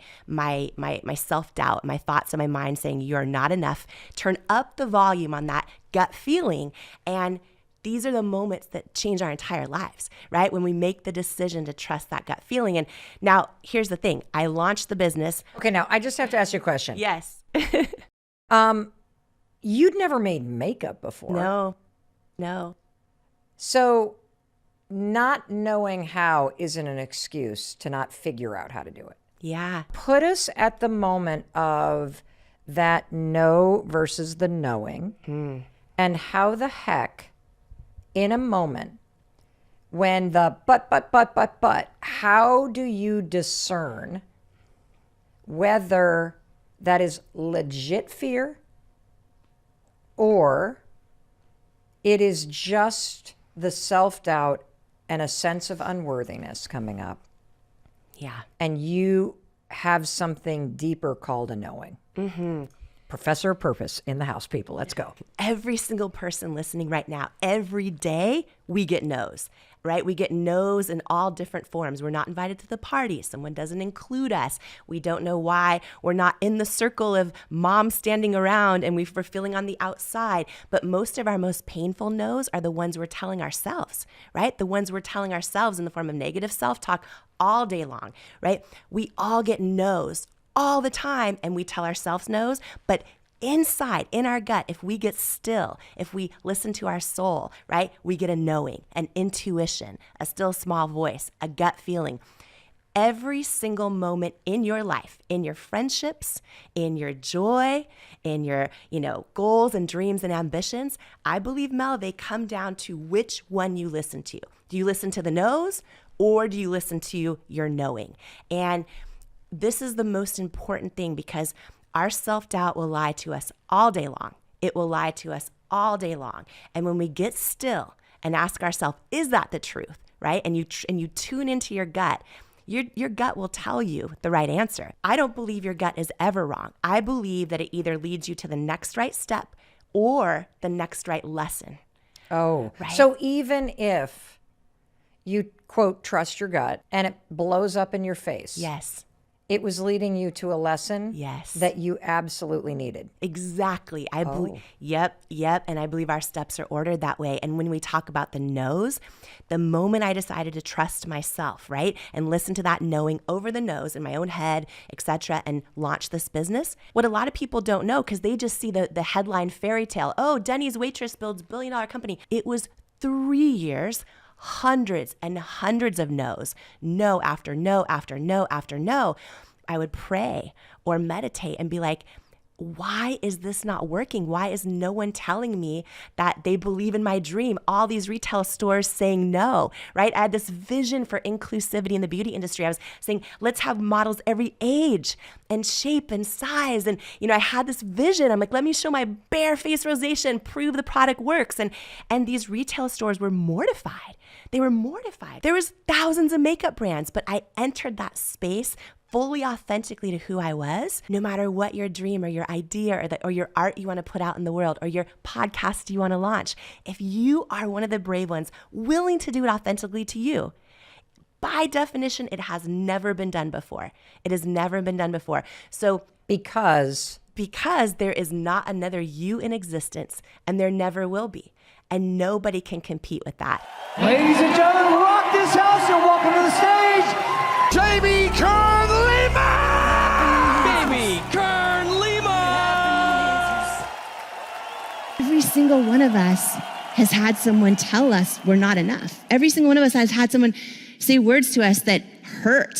self-doubt, my thoughts in my mind saying, you're not enough. Turn up the volume on that gut feeling. And these are the moments that change our entire lives, right? When we make the decision to trust that gut feeling. And now here's the thing. I launched the business. Okay, now I just have to ask you a question. Yes. You'd never made makeup before. No. So not knowing how isn't an excuse to not figure out how to do it. Yeah. Put us at the moment of that know versus the knowing and how the heck in a moment when the but, how do you discern whether that is legit fear or it is just the self-doubt and a sense of unworthiness coming up? Yeah. And you have something deeper called a knowing. Professor of Purpose in the house, people. Let's go. Every single person listening right now, every day we get no's, right? We get no's in all different forms. We're not invited to the party. Someone doesn't include us. We don't know why. We're not in the circle of moms standing around and we're feeling on the outside. But most of our most painful no's are the ones we're telling ourselves, right? The ones we're telling ourselves in the form of negative self-talk all day long, right? We all get no's all the time and we tell ourselves no's, but inside, in our gut, if we get still, if we listen to our soul, right, we get a knowing, an intuition, a still small voice, a gut feeling. Every single moment in your life, in your friendships, in your joy, in your, goals and dreams and ambitions, I believe, Mel, they come down to which one you listen to. Do you listen to the no's or do you listen to your knowing? And this is the most important thing, because our self-doubt will lie to us all day long. It will lie to us all day long. And when we get still and ask ourselves, is that the truth, right? And you tune into your gut, your gut will tell you the right answer. I don't believe your gut is ever wrong. I believe that it either leads you to the next right step or the next right lesson. Oh, right? So even if you, quote, trust your gut and it blows up in your face. Yes. It was leading you to a lesson yes. that you absolutely needed. Exactly. I believe. Yep. And I believe our steps are ordered that way. And when we talk about the no's, the moment I decided to trust myself, right, and listen to that knowing over the nose in my own head, etc., and launch this business, what a lot of people don't know, because they just see the headline fairy tale. Oh, Denny's waitress builds $1 billion company. It was 3 years, hundreds and hundreds of no's, no after no after no after no. I would pray or meditate and be like, why is this not working? Why is no one telling me that they believe in my dream? All these retail stores saying no, right? I had this vision for inclusivity in the beauty industry. I was saying, let's have models every age and shape and size. And, I had this vision. I'm like, let me show my bare face rosacea and prove the product works. And these retail stores were mortified. They wwere mortified. There was thousands of makeup brands, but I entered that space fully authentically to who I was. No matter what your dream or your idea or your art you want to put out in the world or your podcast you want to launch, if you are one of the brave ones willing to do it authentically to you, by definition, it has never been done before. It has never been done before. So because there is not another you in existence, and there never will be. And nobody can compete with that. Ladies and gentlemen, rock this house and welcome to the stage, Jaime Kern Lima! Jaime Kern Lima! Every single one of us has had someone tell us we're not enough. Every single one of us has had someone say words to us that hurt.